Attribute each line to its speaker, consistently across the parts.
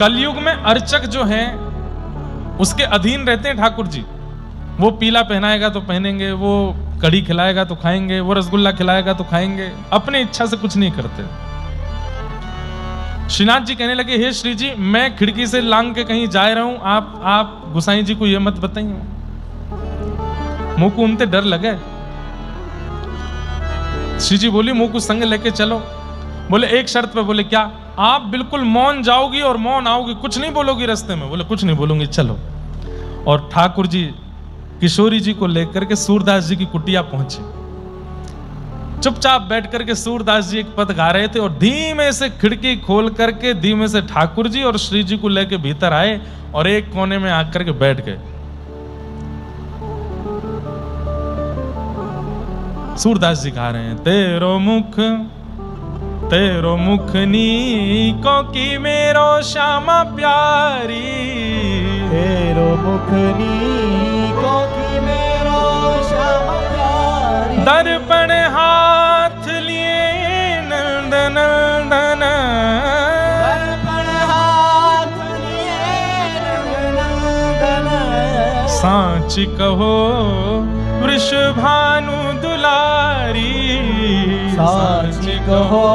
Speaker 1: कलयुग में अर्चक जो है उसके अधीन रहते हैं ठाकुर जी। वो पीला पहनाएगा तो पहनेंगे, वो कढ़ी खिलाएगा तो खाएंगे, वो रसगुल्ला खिलाएगा तो खाएंगे, अपनी इच्छा से कुछ नहीं करते। श्रीनाथ जी कहने लगे, हे श्री जी, मैं खिड़की से लांग के कहीं जा रहा हूं, आप गुसाई जी को ये मत बताइए, मुंह को उनते डर लगे। श्री जी बोली, मुंह को संग लेके चलो। बोले एक शर्त पे। बोले क्या? आप बिल्कुल मौन जाओगी और मौन आओगी, कुछ नहीं बोलोगी रास्ते में। बोले कुछ नहीं बोलूंगी, चलो। और ठाकुर जी किशोरी जी को लेकर के सूरदास जी की कुटिया पहुंचे। चुपचाप बैठ करके सूरदास जी एक पद गा रहे थे और धीमे से खिड़की खोल करके धीमे से ठाकुर जी और श्री जी को लेके भीतर आए और एक कोने में आकर के बैठ गए। सूरदास जी गा रहे हैं, तेरो मुख नीको की मेरो श्यामा प्यारी,
Speaker 2: तेरो मुख नीको की मेरो श्यामा प्यारी,
Speaker 1: दर्पण हाथ लिए नंद नंदन,
Speaker 2: दर्पण हाथ लिए नंदन,
Speaker 1: सांच कहो वृषभानु दुलारी,
Speaker 2: सांच कहो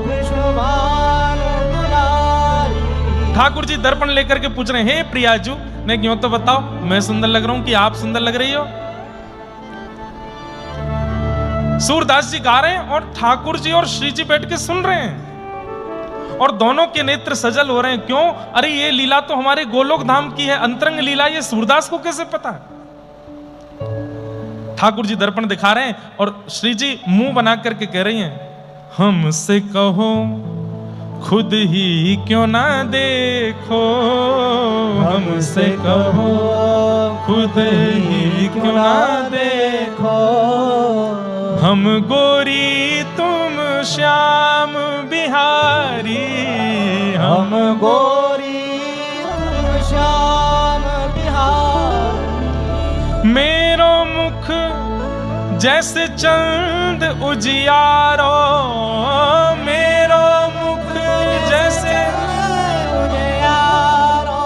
Speaker 2: वृषभानु दुलारी।
Speaker 1: ठाकुर जी दर्पण लेकर के पूछ रहे हैं, हे प्रियाजू, ने क्यों तो बताओ, मैं सुंदर लग रहा हूं कि आप सुंदर लग रही हो? सूरदास जी गा रहे हैं और ठाकुर जी और श्री जी बैठ के सुन रहे हैं और दोनों के नेत्र सजल हो रहे हैं। क्यों? अरे ये लीला तो हमारे गोलोक धाम की है, अंतरंग लीला, ये सूरदास को कैसे पता है? ठाकुर जी दर्पण दिखा रहे हैं और श्री जी मुंह बना करके कह रही हैं, हमसे कहो खुद ही क्यों ना देखो, हमसे कहो खुद ही क्यों ना देखो, हम गोरी तुम श्याम बिहारी,
Speaker 2: हम गोरी तुम श्याम बिहारी,
Speaker 1: मेरो मुख जैसे चंद उजियारो, मेरो मुख जैसे
Speaker 2: उजियारो।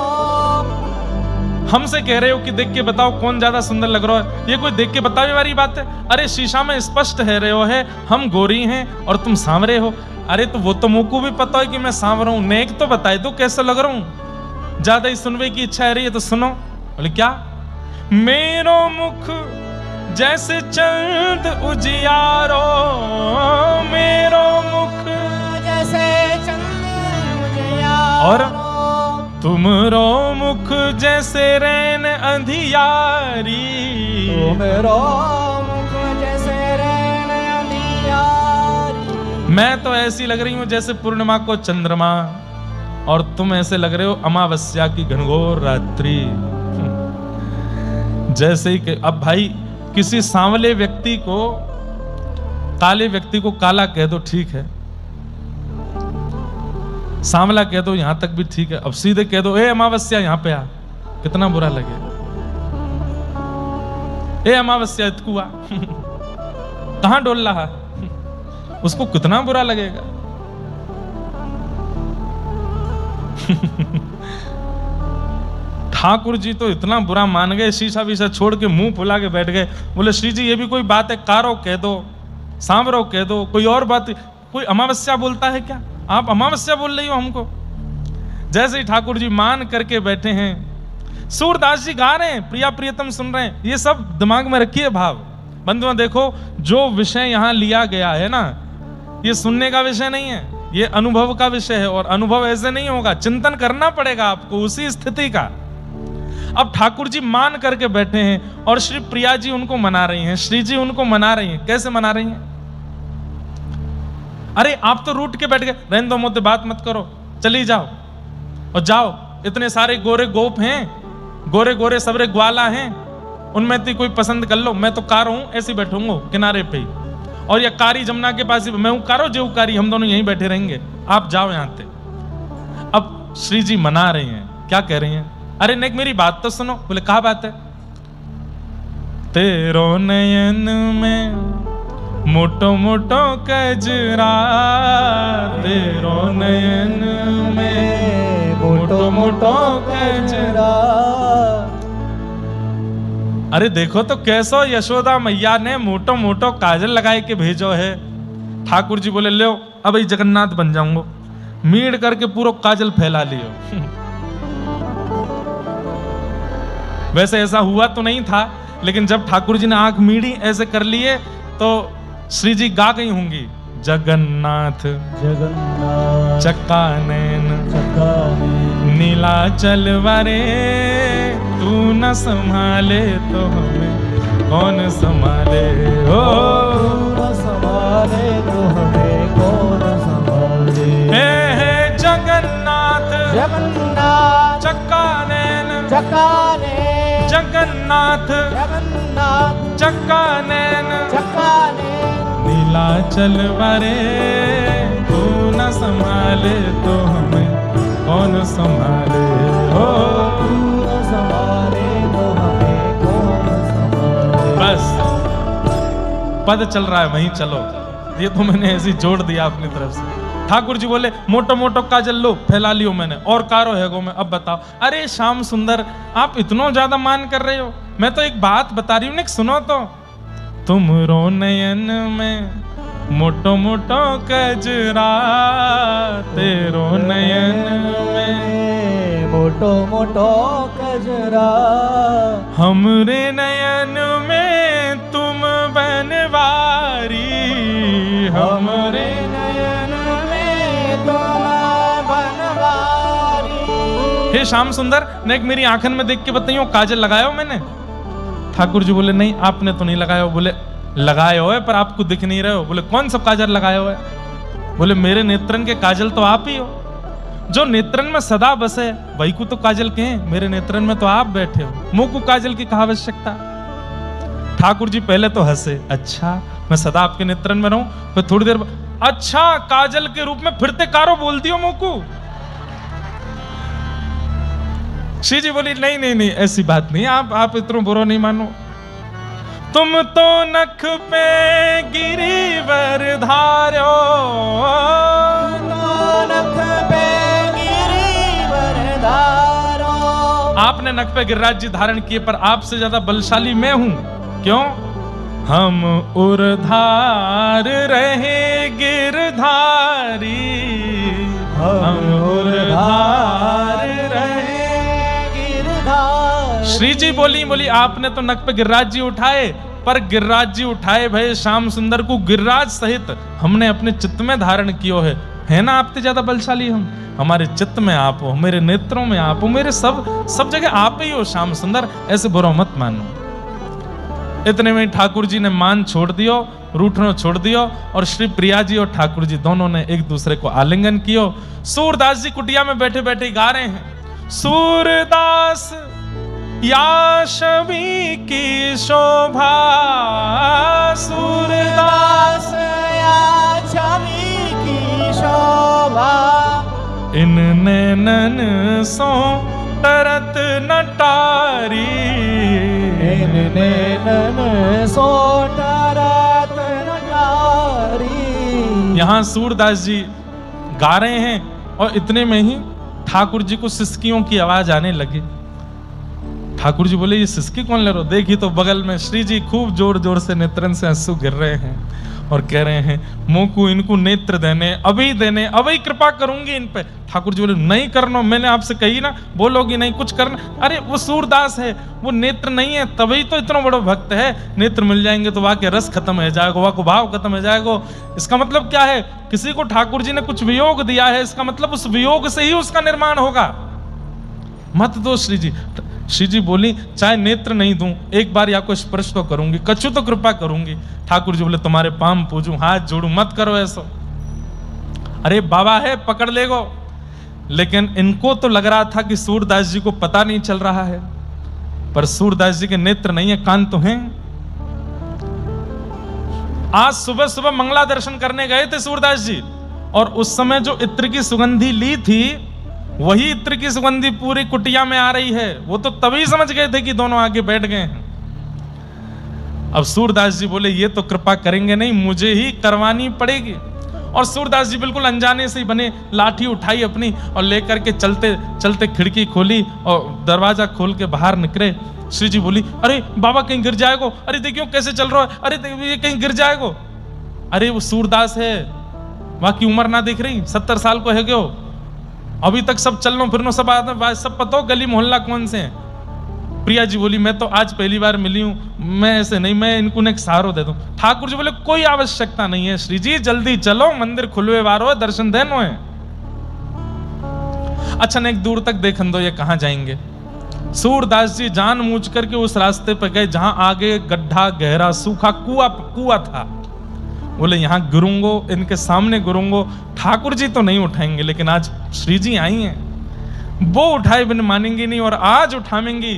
Speaker 1: हमसे कह रहे हो कि देख के बताओ कौन ज्यादा सुंदर लग रहा है? ये कोई देख के बतावे वाली बात है? अरे शीशा में स्पष्ट है रहे हो है, हम गोरी हैं और तुम सांवरे हो। अरे तो वो तो मुंह को भी पता है कि मैं सांवरा हूं, नेक तो बताए दो कैसा लग रहा हूं। ज्यादा ही सुनने की इच्छा है रही है तो सुनो। बोले क्या? मेरो मुख जैसे चंद उजियारो, मेरो मुख
Speaker 2: जैसे चंद उजियारो,
Speaker 1: और तुमरो मुख जैसे रैन अंधियारी,
Speaker 2: तुमरो मुख जैसे रैन अंधियारी।
Speaker 1: मैं तो ऐसी लग रही हूं जैसे पूर्णिमा को चंद्रमा और तुम ऐसे लग रहे हो अमावस्या की घनघोर रात्रि। जैसे ही कि अब भाई किसी सांवले व्यक्ति को, काले व्यक्ति को काला कह दो ठीक है, सांवला कह दो यहां तक भी ठीक है, अब सीधे कह दो ए अमावस्या यहां पे आ, कितना बुरा लगे। ए अमावस्या इतकुआ कहां डोल रहा, उसको कितना बुरा लगेगा। ठाकुर जी तो इतना बुरा मान गए, शीशा वीशा छोड़ के मुंह फुला के बैठ गए। बोले श्री जी ये भी कोई बात है? कारो कह दो, सांवरो कह दो, कोई और बात। कोई अमावस्या बोलता है क्या? आप अमावस्या बोल रही हो हमको? जैसे ही ठाकुर जी मान करके बैठे हैं, सूरदास जी गा रहे हैं, प्रिया प्रियतम सुन रहे हैं। ये सब दिमाग में रखिए भाव। बंधुओं देखो, जो विषय यहां लिया गया है ना, ये सुनने का विषय नहीं है, ये अनुभव का विषय है। और अनुभव ऐसे नहीं होगा, चिंतन करना पड़ेगा आपको उसी स्थिति का। अब ठाकुर जी मान करके बैठे हैं और श्री प्रिया जी उनको मना रही हैं, श्री जी उनको मना रही हैं। कैसे मना रही हैं? अरे आप तो रूठ के बैठ गए, रहने दो, मुझसे बात मत करो, चली जाओ और जाओ। इतने सारे गोरे गोप हैं, गोरे गोरे सबरे ग्वाला हैं, उनमें से कोई पसंद कर लो। मैं तो कार हूं, ऐसे बैठूंगा किनारे पे ही, और ये कारी जमुना के पास ही, मैं हूं कारो जेऊ कारी, हम दोनों यहीं बैठे रहेंगे, आप जाओ यहां से। अब श्री जी मना रही हैं, क्या कह रही हैं? अरे नेक मेरी बात तो सुनो। बोले क्या बात है? तेरो नयन में मोटो मोटो कजरा, तेरो नयन में मोटो कजरा। अरे देखो तो कैसो यशोदा मैया ने मोटो मोटो काजल लगाए के भेजो है। ठाकुर जी बोले लो अब जगन्नाथ बन जाऊंगा, मीड़ करके पूरा काजल फैला लियो। वैसे ऐसा हुआ तो नहीं था, लेकिन जब ठाकुर जी ने आंख मीड़ी ऐसे कर लिए तो श्री जी गा गई होंगी, जगन्नाथ
Speaker 2: जगन्नाथ
Speaker 1: चक्का नैन
Speaker 2: चक्काने
Speaker 1: नीलाचल वारे, तू न संभाले तो हमें कौन संभाले हो।
Speaker 2: कौन संभाले तो हमें कौन संभाले।
Speaker 1: हे जगन्नाथ
Speaker 2: जगन्नाथ
Speaker 1: चक्का नैन
Speaker 2: चक्काने
Speaker 1: जगन्नाथ
Speaker 2: जगन्नाथ
Speaker 1: चक्का नैन
Speaker 2: चक्काने
Speaker 1: नीलाचल वारे, तू न संभाले तो हमें कौन संभाले हो।
Speaker 2: कौन संभाले तो हमें कौन संभाले।
Speaker 1: बस पद चल रहा है वहीं चलो, ये तो मैंने ऐसे जोड़ दिया अपनी तरफ से। ठाकुर जी बोले मोटो मोटो काजल लो फैला लियो मैंने, और कारो है गो में। अब बताओ, अरे श्याम सुंदर आप इतना ज्यादा मान कर रहे हो, मैं तो एक बात बता रही हूँ, सुनो तो। तुमरो नयन में मोटो मोटो कजरा, तेरो नयन में
Speaker 2: मोटो मोटो कजरा।
Speaker 1: हमरे नयन में तुम बनवारी, हमरे
Speaker 2: नयन में तुम बनवारी।
Speaker 1: हे श्याम सुंदर ने एक मेरी आंखन में देख के बताइयो काजल लगायो मैंने। ठाकुर जी बोले नहीं आपने तो नहीं लगाया। बोले लगाए हो है पर आपको दिख नहीं रहे हो। बोले कौन सा काजल लगाए हो है। बोले मेरे नेत्रन के काजल तो आप ही हो, जो नेत्रन में सदा बसे वही को तो काजल के हैं, मेरे नेत्रन में तो आप बैठे हो, मुंह को काजल की कहा आवश्यकता। ठाकुर जी पहले तो हंसे, अच्छा मैं सदा आपके नेत्रन में रहूं। फिर थोड़ी देर अच्छा काजल के रूप में फिरते कारो बोल दियो मुंह को। श्री जी बोली नहीं नहीं नहीं ऐसी बात नहीं, आप इतना बुरा नहीं मानो। तुम तो नख पे गिरिवर धारो,
Speaker 2: नख पे गिरिवर धारो।
Speaker 1: आपने नख पे गिरिराज जी धारण किए, पर आपसे ज्यादा बलशाली मैं हूं। क्यों? हम उर्धार रहे गिरधारी, हम उर्धार रहे गिरधारी। श्री जी बोली आपने तो नख पे गिरिराज जी उठाए, पर गिरिराज जी उठाए भय श्याम सुंदर को गिरिराज सहित हमने अपने चित्त में धारण कियो है ना। आपसे ज्यादा बलशाली हम, हमारे चित्त में आप हो, मेरे नेत्रों में आप हो, मेरे सब जगह आप ही हो श्याम सुंदर, ऐसे बुरा मत मानो। इतने में ठाकुर जी ने मान छोड़ दियो, रूठनो छोड़ दियो, और श्री प्रिया जी और ठाकुर जी दोनों ने एक दूसरे को आलिंगन कियो। सूरदास जी कुटिया में बैठे बैठे गा रहे हैं, सूरदास या छवि की शोभा, सूरदास
Speaker 2: या छवि की शोभा।
Speaker 1: इन नैनन सो तरत नटारी,
Speaker 2: इन नैनन सो तरत नटारी।
Speaker 1: यहाँ सूरदास जी गा रहे हैं और इतने में ही ठाकुर जी को सिसकियों की आवाज आने लगी। ठाकुर जी बोले ये सिसकी कौन ले रहे हो? देखी तो बगल में श्री जी खूब जोर जोर से नेत्रन से आंसू गिर रहे हैं और कह रहे हैं मोकू इनको नेत्र देने, अभी कृपा करूंगी इन पे। ठाकुर जी बोले नहीं करना, मैंने आपसे कही ना, बोलोगी नहीं कुछ करना। अरे वो सूरदास है, वो नेत्र नहीं है, तभी तो इतना बड़ा भक्त है। नेत्र मिल जाएंगे तो वहां के रस खत्म हो जाएगा, वहां को भाव खत्म हो जाएगा। इसका मतलब क्या है? किसी को ठाकुर जी ने कुछ वियोग दिया है, इसका मतलब उस वियोग से ही उसका निर्माण होगा। मत दो श्री जी। श्री जी बोली चाहे नेत्र नहीं दूं, एक बार या को स्पर्श तो करूंगी, कछु तो कृपा करूंगी। ठाकुर जी बोले तुम्हारे पाम पूजूं, हाथ जोड़ूं, मत करो ऐसा। अरे बाबा है पकड़ लेगो। लेकिन इनको तो लग रहा था कि सूरदास जी को पता नहीं चल रहा है, पर सूरदास जी के नेत्र नहीं है, कान तो हैं। आज सुबह सुबह मंगला दर्शन करने गए थे सूरदास जी, और उस समय जो इत्र की सुगंधी ली थी वही इत्र की सुगंधी पूरी कुटिया में आ रही है। वो तो तभी समझ गए थे कि दोनों आगे बैठ गए हैं। अब सूरदास जी बोले ये तो कृपा करेंगे नहीं, मुझे ही करवानी पड़ेगी। और सूरदास जी बिल्कुल अनजाने से ही बने, लाठी उठाई अपनी और लेकर के चलते चलते खिड़की खोली और दरवाजा खोल के बाहर निकले। श्री जी बोली, अरे बाबा कहीं गिर जाएगो, अरे देखियो कैसे चल रहा है, अरे ये कहीं गिर जाएगो। अरे वो सूरदास है, वहां की उम्र ना देख रही, 70 साल को है क्यों, अभी तक सब चलनो फिरनो सब सब पता हो गली मोहल्ला कौन से हैं। प्रिया जी बोली, मैं तो आज पहली बार मिली हूं, मैं ऐसे नहीं, मैं इनको एक सहारो दे दूं। ठाकुर जी बोले, कोई आवश्यकता नहीं है श्री जी, जल्दी चलो, मंदिर खुलवे वारो है, दर्शन देनो है। अच्छा न एक दूर तक देखन दो, ये कहां जाएंगे। सूरदास जी जानबूझ करके उस रास्ते पर गए जहां आगे गड्ढा गहरा सूखा कुआ था। बोले यहां गिरूंगो, इनके सामने गिरूंगो, ठाकुर जी तो नहीं उठाएंगे, लेकिन आज श्री जी आई हैं, वो उठाए बिन मानेंगी नहीं, और आज उठाएंगी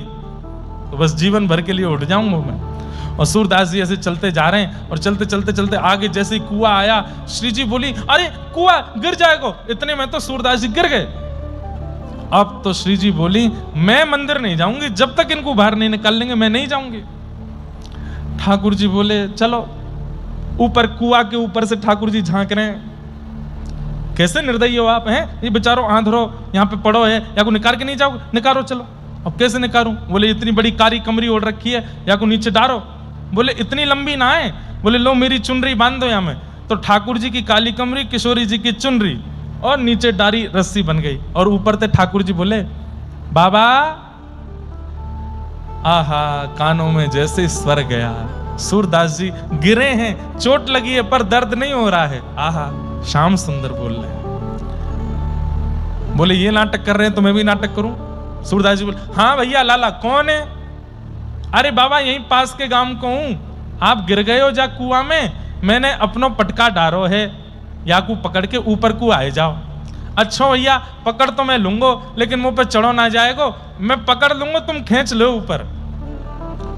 Speaker 1: तो बस जीवन भर के लिए उठ जाऊंगा मैं। और सूरदास जी ऐसे चलते जा रहे हैं और चलते चलते चलते आगे जैसे ही कुआं आया, श्री जी बोली, अरे कुआं गिर जाएगा। इतने में तो सूरदास जी गिर गए। अब तो श्री जी बोली, मैं मंदिर नहीं जाऊंगी, जब तक इनको बाहर नहीं निकाल लेंगे मैं नहीं जाऊंगी। ठाकुर जी बोले, चलो। ऊपर कुआं के ऊपर से ठाकुर जी झांक रहे हैं, कैसे निर्दयी हो आप हैं, ये बेचारो आंधरो यहाँ पे पड़ो है, या को निकाल के नहीं जाओगे, निकालो चलो। अब कैसे निकालूं? बोले इतनी बड़ी कारी कमरी ओढ़ रखी है, या को नीचे डारो। बोले इतनी लंबी ना है। बोले लो मेरी चुनरी बांध दो यहाँ में। तो ठाकुर जी की काली कमरी, किशोरी जी की चुनरी, और नीचे डारी रस्सी बन गई, और ऊपर से ठाकुर जी बोले, बाबा आहा, कानों में जैसे स्वर गया। सूरदास जी गिरे हैं, चोट लगी है पर दर्द नहीं हो रहा है। आहा, श्याम सुंदर बोल रहे हैं। बोले ये नाटक कर रहे हैं तो मैं भी नाटक करूं। सूरदास जी बोले, हाँ भैया लाला कौन है? अरे बाबा यहीं पास के गांव को हूं, आप गिर गए हो जा कुआं में, मैंने अपनो पटका डारो है, या को पकड़ के ऊपर को आए जाओ। अच्छा भैया पकड़ तो मैं लूंगो, लेकिन मुंह पे चढ़ो ना जाएगो, मैं पकड़ लूंगो, तुम खींच लो ऊपर।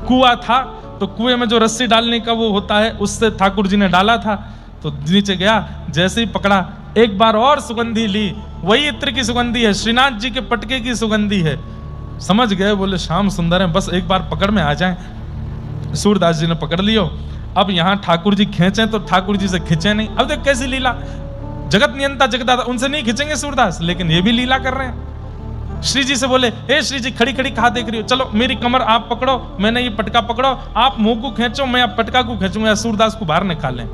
Speaker 1: कुआं था तो कुएं में जो रस्सी डालने का वो होता है, उससे ठाकुर जी ने डाला था, तो नीचे गया, जैसे ही पकड़ा, एक बार और सुगंधी ली, वही इत्र की सुगंधी है, श्रीनाथ जी के पटके की सुगंधी है। समझ गए, बोले श्याम सुंदर है, बस एक बार पकड़ में आ जाए। सूरदास जी ने पकड़ लियो। अब यहाँ ठाकुर जी खींचे तो ठाकुर जी से खींचे नहीं। अब देख कैसी लीला, जगत नियंता जगदाता, उनसे नहीं खींचेंगे सूरदास, लेकिन ये भी लीला कर रहे हैं। श्री जी से बोले, हे श्री जी खड़ी खड़ी कहाँ देख रही हो, चलो मेरी कमर आप पकड़ो, मैंने ये पटका पकड़ो, आप मुंह को खींचो, मैं आप पटका को खींचूंगा, सूरदास को बाहर निकालें।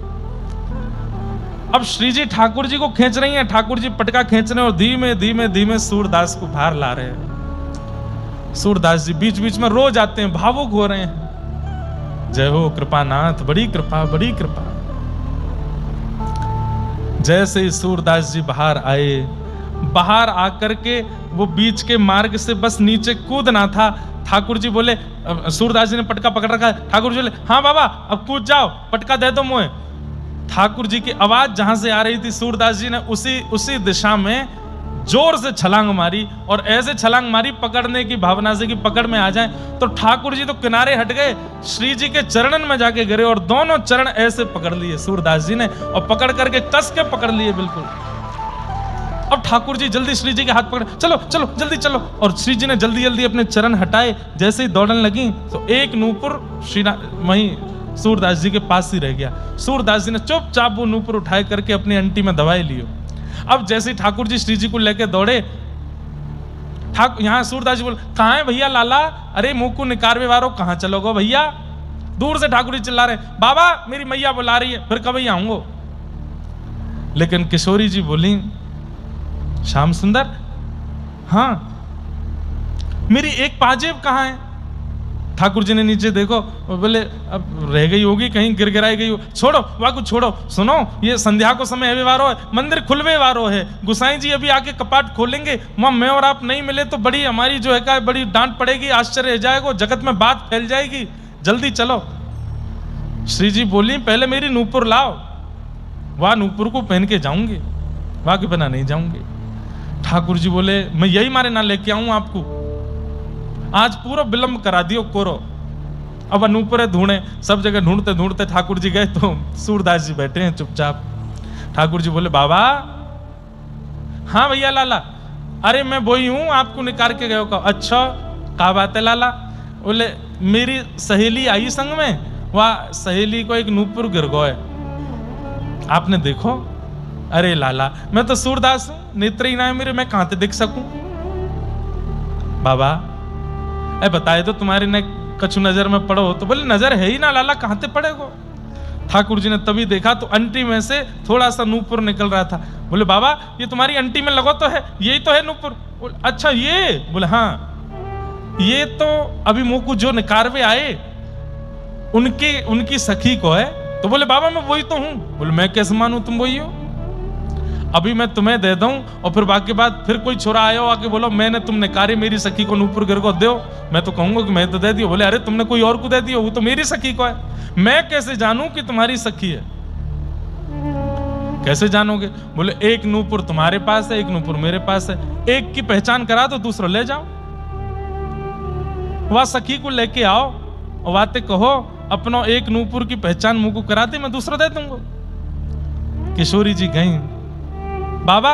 Speaker 1: अब श्री जी ठाकुर जी को खींच रही हैं, ठाकुर जी पटका खींच रहे हैं, और धीमे धीमे धीमे सूरदास को बाहर ला रहे हैं। सूरदास जी बीच बीच में रो जाते हैं, भावुक हो रहे हैं। जय हो कृपानाथ, बड़ी कृपा बड़ी कृपा। जैसे ही सूरदास जी बाहर आए, बाहर आकर के वो बीच के मार्ग से बस नीचे कूदना था। ठाकुर जी बोले, सूरदास जी ने पटका पकड़ रखा है, ठाकुर जी बोले, हाँ बाबा अब कूद जाओ, पटका दे दो मुझे। ठाकुर जी की आवाज जहां से आ रही थी, सूरदास जी ने उसी दिशा में जोर से छलांग मारी, और ऐसे छलांग मारी पकड़ने की भावना से कि पकड़ में आ जाए। तो ठाकुर जी तो किनारे हट गए, श्री जी के चरणन में जाके गिरे, और दोनों चरण ऐसे पकड़ लिए सूरदास जी ने, और पकड़ करके कस के पकड़ लिए बिल्कुल। अब ठाकुर जी जल्दी श्री जी के हाथ पकड़े, चलो चलो जल्दी चलो, और श्री जी ने जल्दी जल्दी अपने चरण हटाए। जैसे ही दौड़ने लगी तो एक नूपुर वहीं सूरदास जी के पास ही रह गया। सूरदास जी ने चुपचाप वो नूपुर उठाए करके अपनी अंटी में दबाई लियो। अब जैसे ही ठाकुर जी श्री जी को लेकर दौड़े, यहाँ सूरदास जी बोले, कहाँ है भैया लाला, अरे मुंह को निकारवे वारो, कहाँ चलोगो भैया? दूर से ठाकुर जी चिल्ला रहे, बाबा मेरी मैया बुला रही है, फिर कभी आऊंगो। लेकिन किशोरी जी बोली, श्याम सुंदर, हाँ मेरी एक पाजेब कहाँ है? ठाकुर जी ने नीचे देखो, बोले अब रह गई होगी, कहीं गिर गिराई गई हो, छोड़ो वाकु छोड़ो, सुनो ये संध्या को समय है वारो है, मंदिर खुलवे वारो है, गुसाई जी अभी आके कपाट खोलेंगे, वहां मैं और आप नहीं मिले तो बड़ी हमारी जो है का बड़ी डांट पड़ेगी, आश्चर्य रह जाएगा, जगत में बात फैल जाएगी, जल्दी चलो। श्री जी बोली, पहले मेरी नूपुर लाओ, वह नूपुर को पहन के जाऊंगी, वहां के बिना नहीं जाऊंगी। ठाकुर जी बोले, मैं यही मारे ना लेके आऊं आपको, आज पूरा विलंब करा दियो कोरो। अब अनूपुर ढूंढे, सब जगह ढूंढते ढूंढते ठाकुर जी गए तो सूरदास जी बैठे हैं चुपचाप। ठाकुर जी बोले, बाबा हाँ भैया लाला, अरे मैं वही हूं, आपको निकाल के गए हो। अच्छा क्या बात है लाला? बोले, मेरी सहेली आई संग में, वह सहेली को एक नूपुर गिर गए, आपने देखो? अरे लाला, मैं तो सूरदास हूं, नेत्र ही ना है मेरे, मैं कहां से दिख सकूं? बाबा ए बताए तो तुम्हारी ने कछु नजर में पड़ो? तो बोले नजर है ही ना लाला, कहां से पड़ेगो? ठाकुर जी ने तभी देखा तो अंटी में से थोड़ा सा नूपुर निकल रहा था। बोले बाबा ये तुम्हारी अंटी में लगो तो है, यही तो है नूपुर। बोले अच्छा ये? बोले हाँ, ये तो अभी मोकू जो निकारवे आए उनकी सखी को है। तो बोले बाबा मैं वही तो हूं। बोले मैं कैसे मानूं तुम वही हो? अभी मैं तुम्हें दे दूं और फिर बाकी बात फिर कोई छोरा आयो आके बोलो मैंने तुम निकारे मेरी सखी को नूपुर गिर को दो, मैं तो कहूंगा कि मैं तो दे दियो। बोले अरे तुमने कोई और को दे दियो, वो तो मेरी सखी को है, मैं कैसे जानूं कि तुम्हारी सखी है? कैसे जानोगे? बोले एक नूपुर तुम्हारे पास है, एक नूपुर मेरे पास है, एक की पहचान करा दो, दूसरा ले जाओ। वह सखी को लेके आओ और बातें कहो, अपनो एक नूपुर की पहचान मुंह को करा दे, मैं दूसरा दे दूंगा। किशोरी जी गई, बाबा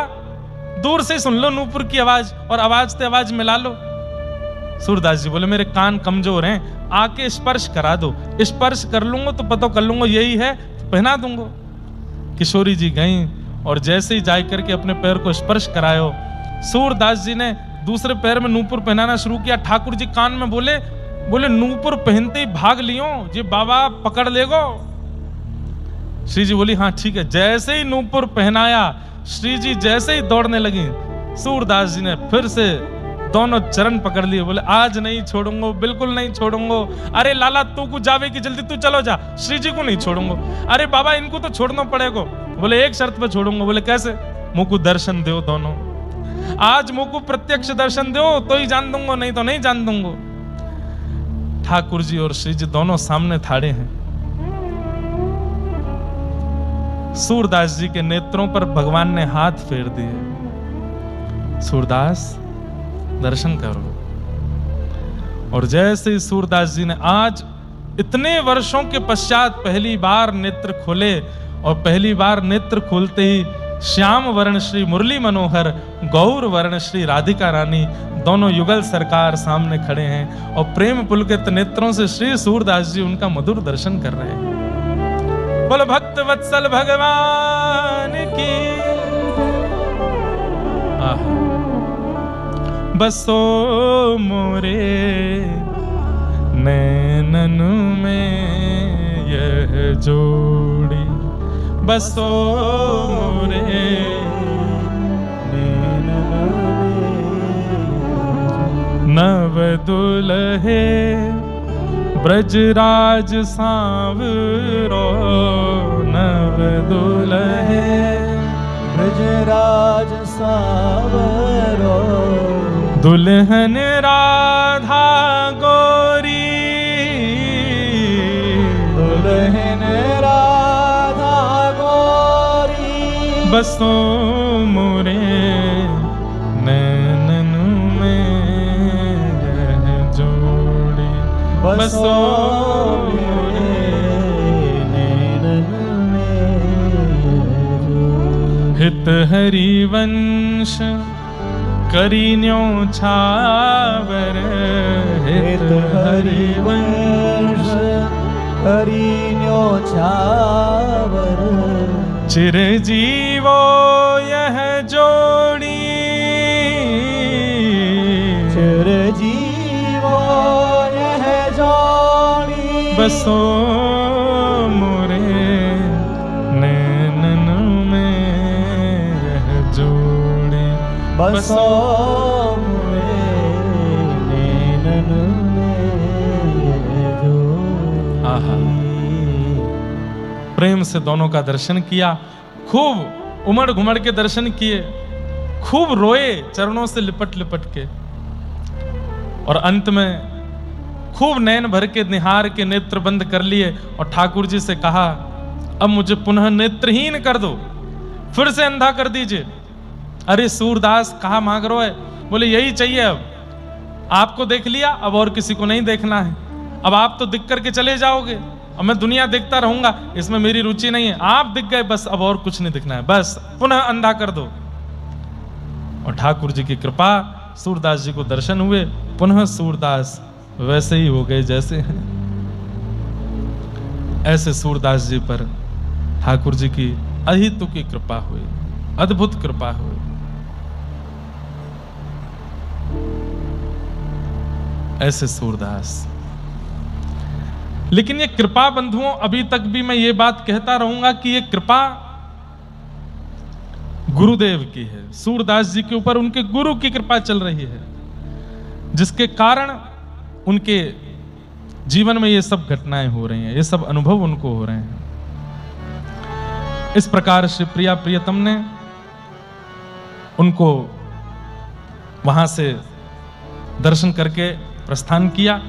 Speaker 1: दूर से सुन लो नूपुर की आवाज और आवाज से आवाज मिला लो। सूरदास जी बोले मेरे कान कमजोर हैं, आके स्पर्श करा दो, स्पर्श कर लूंगा तो पता कर लूंगा यही है तो पहना दूंगा। किशोरी जी गई और जैसे ही जाकर करके अपने पैर को स्पर्श करायो, सूरदास जी ने दूसरे पैर में नूपुर पहनाना शुरू किया। ठाकुर जी कान में बोले नूपुर पहनते ही भाग लियो, ये बाबा पकड़ लेगो। श्री जी बोली हाँ ठीक है। जैसे ही नूपुर पहनाया, श्री जी जैसे ही दौड़ने लगी, सूरदास जी ने फिर से दोनों चरण पकड़ लिए। बोले आज नहीं छोड़ूंगा, बिल्कुल नहीं छोड़ूंगा। अरे लाला तू को जावे की जल्दी, तू चलो जा, श्री जी को नहीं छोड़ूंगा। अरे बाबा इनको तो छोड़ना पड़ेगा। बोले एक शर्त पे छोड़ूंगा। बोले कैसे? मुझको दर्शन दो दोनों, आज मुझको प्रत्यक्ष दर्शन दो तो ही जान दूंगा, नहीं तो नहीं जान दूंगा। ठाकुर जी और श्री जी दोनों सामने थाड़े हैं। सूरदास जी के नेत्रों पर भगवान ने हाथ फेर दिए, सूरदास दर्शन करो। और जैसे ही सूरदास जी ने आज इतने वर्षों के पश्चात पहली बार नेत्र खोले, और पहली बार नेत्र खोलते ही श्याम वर्ण श्री मुरली मनोहर, गौर वर्ण श्री राधिका रानी दोनों युगल सरकार सामने खड़े हैं और प्रेम पुलकित नेत्रों से श्री सूरदास जी उनका मधुर दर्शन कर रहे हैं। बोलो भक्त वत्सल भगवान की। बसो मोरे नैनन में यह जोड़ी, बसो मोरे नव दुल्हे ब्रजराज सांवरो, नव दुल्हे
Speaker 2: ब्रजराज सांवरो,
Speaker 1: दुल्हन राधा गोरी,
Speaker 2: दुल्हन राधा गोरी,
Speaker 1: बसो मोरे नैनन में यह जोड़ी, बसो मोरे नैनन में। हित हरिवंश करीन्यो छावर, हित हरिवंश
Speaker 2: करीन्यो छावर,
Speaker 1: चिरजीवो यह जोड़ी,
Speaker 2: चिरजीवो यह जोड़ी,
Speaker 1: बसो मोरे नैनन में यह जोड़ी,
Speaker 2: बसो मोरे नैनन में यह जोड़ी।
Speaker 1: आहा, प्रेम से दोनों का दर्शन किया, खूब उमड़ घुमड़ के दर्शन किए, खूब रोए चरणों से लिपट लिपट के, और अंत में खूब नैन भर के निहार के नेत्र बंद कर लिए और ठाकुर जी से कहा अब मुझे पुनः नेत्रहीन कर दो, फिर से अंधा कर दीजिए। अरे सूरदास कहा मांग रहे है? बोले यही चाहिए, अब आपको देख लिया, अब और किसी को नहीं देखना है, अब आप तो दिख करके चले जाओगे, अब मैं दुनिया देखता रहूंगा, इसमें मेरी रुचि नहीं है, आप दिख गए बस, अब और कुछ नहीं दिखना है, बस पुनः अंधा कर दो। और ठाकुर जी की कृपा, सूरदास जी को दर्शन हुए, पुनः सूरदास वैसे ही हो गए जैसे हैं। ऐसे सूरदास जी पर ठाकुर जी की अहितु की कृपा हुई। अद्भुत कृपा हुई। ऐसे सूरदास। लेकिन ये कृपा बंधुओं, अभी तक भी मैं ये बात कहता रहूंगा कि ये कृपा गुरुदेव की है। सूरदास जी के ऊपर उनके गुरु की कृपा चल रही है, जिसके कारण उनके जीवन में ये सब घटनाएं हो रही हैं, ये सब अनुभव उनको हो रहे हैं। इस प्रकार श्री प्रिया प्रियतम ने उनको वहां से दर्शन करके प्रस्थान किया।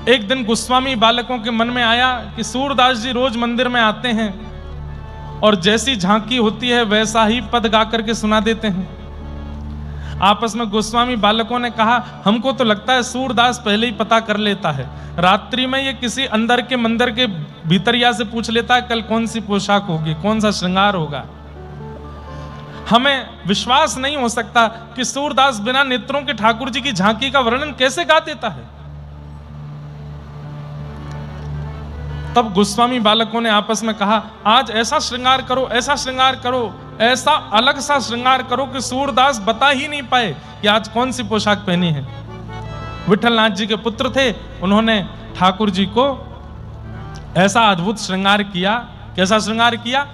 Speaker 1: एक दिन गोस्वामी बालकों के मन में आया कि सूरदास जी रोज मंदिर में आते हैं और जैसी झांकी होती है वैसा ही पद गा करके सुना देते हैं। आपस में गोस्वामी बालकों ने कहा, हमको तो लगता है सूरदास पहले ही पता कर लेता है, रात्रि में ये किसी अंदर के मंदिर के भीतरिया से पूछ लेता है कल कौन सी पोशाक होगी, कौन सा श्रृंगार होगा। हमें विश्वास नहीं हो सकता कि सूरदास बिना नेत्रों के ठाकुर जी की झांकी का वर्णन कैसे गा देता है। तब गोस्वामी बालकों ने आपस में कहा, आज ऐसा श्रृंगार करो, ऐसा श्रृंगार करो, ऐसा अलग सा श्रृंगार करो कि सूरदास बता ही नहीं पाए कि आज कौन सी पोशाक पहनी है। विठलनाथ जी के पुत्र थे, उन्होंने ठाकुर जी को ऐसा अद्भुत श्रृंगार किया। कैसा श्रृंगार किया?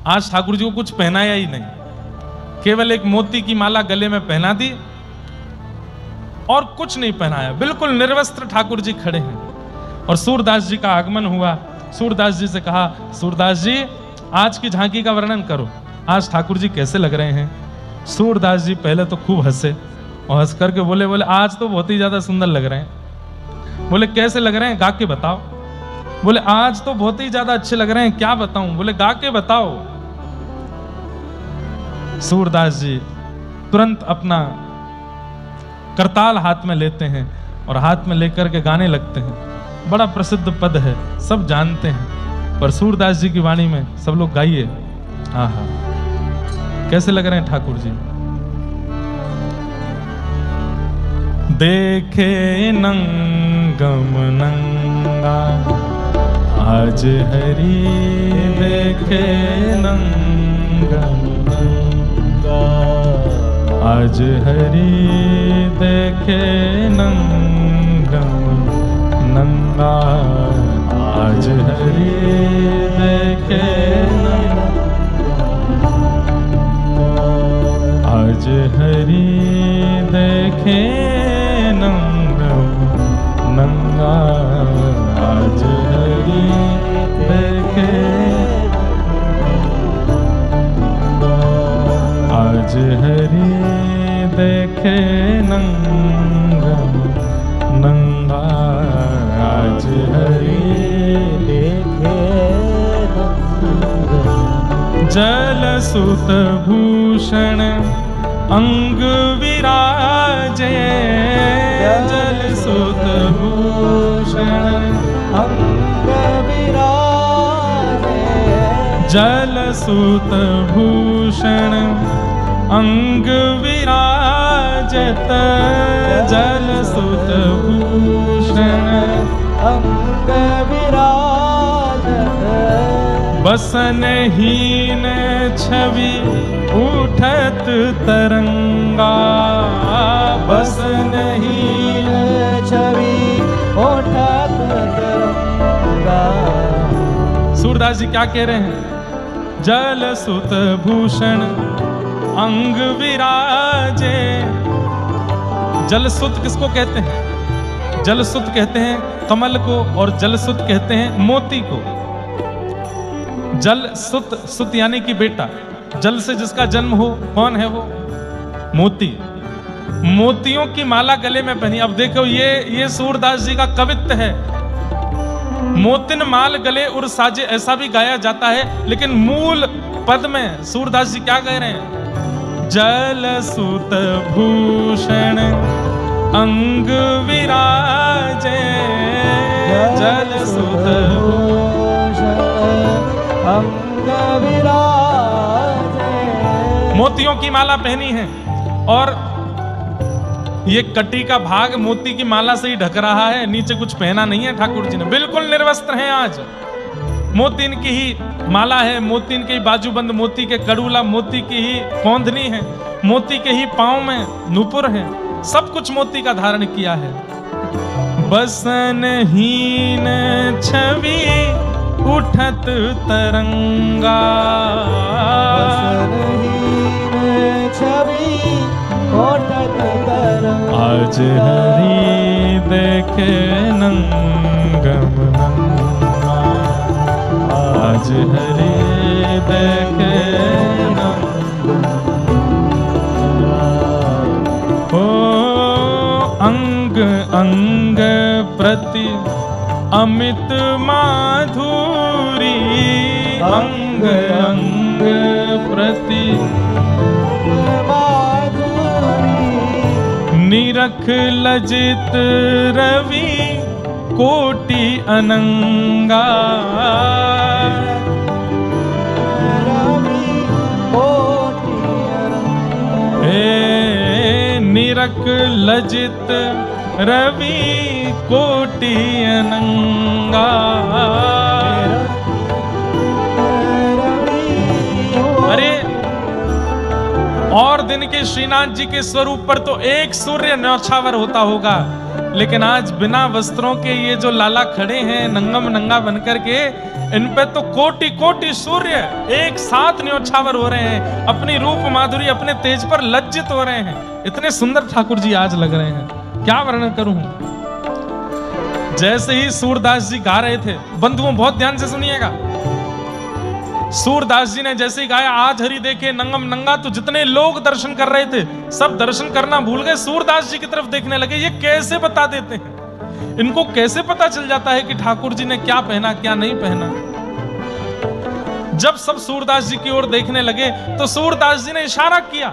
Speaker 1: आज ठाकुर जी को कुछ पहनाया ही नहीं, केवल एक मोती की माला गले में पहना दी और कुछ नहीं पहनाया, बिल्कुल निर्वस्त्र ठाकुर जी खड़े हैं। और सूरदास जी का आगमन हुआ। सूरदास जी से कहा, सूरदास जी आज की झांकी का वर्णन करो, आज ठाकुर जी कैसे लग रहे हैं। सूरदास जी पहले तो खूब हंसे और हंस करके बोले आज तो बहुत ही ज्यादा सुंदर लग रहे हैं। बोले कैसे लग रहे हैं, गा के बताओ। बोले आज तो बहुत ही ज्यादा अच्छे लग रहे हैं, क्या बताऊं। बोले गा के बताओ। सूरदास जी तुरंत अपना करताल हाथ में लेते हैं और हाथ में लेकर के गाने लगते हैं। बड़ा प्रसिद्ध पद है, सब जानते हैं, पर सूरदास जी की वाणी में सब लोग गाइए। हाँ हाँ, कैसे लग रहे हैं ठाकुर जी। देखे नंगम नंगा आज हरि, देखे नंगम नंगा आज हरि, देखे नंगम नंगा आज हरि, देखे आज हरि, देखे नंगम नंगा आज हरि, देखे आज हरि, देखे नंगम नंगा आज हरि, देखे जल सुत भूषण अंग विराजे, जल सुत भूषण अंग विराजे, जल सुत भूषण अंग विराजत, जल सुत भूषण अंग विराजत, बसनहीन छवि उठत तरंगा, बसनहीन छवि उठत तरंगा। सूरदास जी क्या कह रहे हैं? जल सुत भूषण अंग विराजे। जलसुत किसको कहते हैं? जलसुत कहते हैं कमल को, और जलसुत कहते हैं मोती को। जल सुत, सुत यानी कि बेटा, जल से जिसका जन्म हो, कौन है वो? मोती। मोतियों की माला गले में पहनी। अब देखो ये सूरदास जी का कवित्व है। मोतिन माल गले उर साजे, ऐसा भी गाया जाता है, लेकिन मूल पद में सूरदास जी क्या कह रहे हैं? जल सुत भूषण अंग विराजे, जल सुत भूषण अंग विराजे। मोतियों की माला पहनी है और ये कटी का भाग मोती की माला से ही ढक रहा है, नीचे कुछ पहना नहीं है ठाकुर जी ने, बिल्कुल निर्वस्त्र हैं आज। मोतीन की ही माला है, मोतीन के ही बाजूबंद, मोती के कड़ूला, मोती की ही कौंधनी है, मोती के ही पांव में नूपुर है, सब कुछ मोती का धारण किया है। बसनहीन छवि उठत तरंगा,
Speaker 2: बसनहीन छवि उठत तरंगा।
Speaker 1: आज हरि देखे नंगम नंगा, आज हरि देखे ओ अंग अंग प्रति अमित माधुरी, अंग अंग प्रति निरख लजित रवि कोटि अनंगा, निरख लजित रवि कोटि अनंगा। अरे और दिन के श्रीनाथ जी के स्वरूप पर तो एक सूर्य न्यौछावर होता होगा, लेकिन आज बिना वस्त्रों के ये जो लाला खड़े हैं नंगम नंगा बनकर के, इन पे तो कोटि कोटि सूर्य एक साथ न्यौछावर हो रहे हैं, अपनी रूप माधुरी अपने तेज पर लज्जित हो रहे हैं। इतने सुंदर ठाकुर जी आज लग रहे हैं, क्या वर्णन करूं। जैसे ही सूरदास जी गा रहे थे, बंधुओं बहुत ध्यान से सुनिएगा, सूरदास जी ने जैसे ही गाया आज हरि देखे नंगम नंगा, तो जितने लोग दर्शन कर रहे थे सब दर्शन करना भूल गए, सूरदास जी की तरफ देखने लगे। ये कैसे बता देते हैं, इनको कैसे पता चल जाता है कि ठाकुर जी ने क्या पहना क्या नहीं पहना। जब सब सूरदास जी की ओर देखने लगे तो सूरदास जी ने इशारा किया,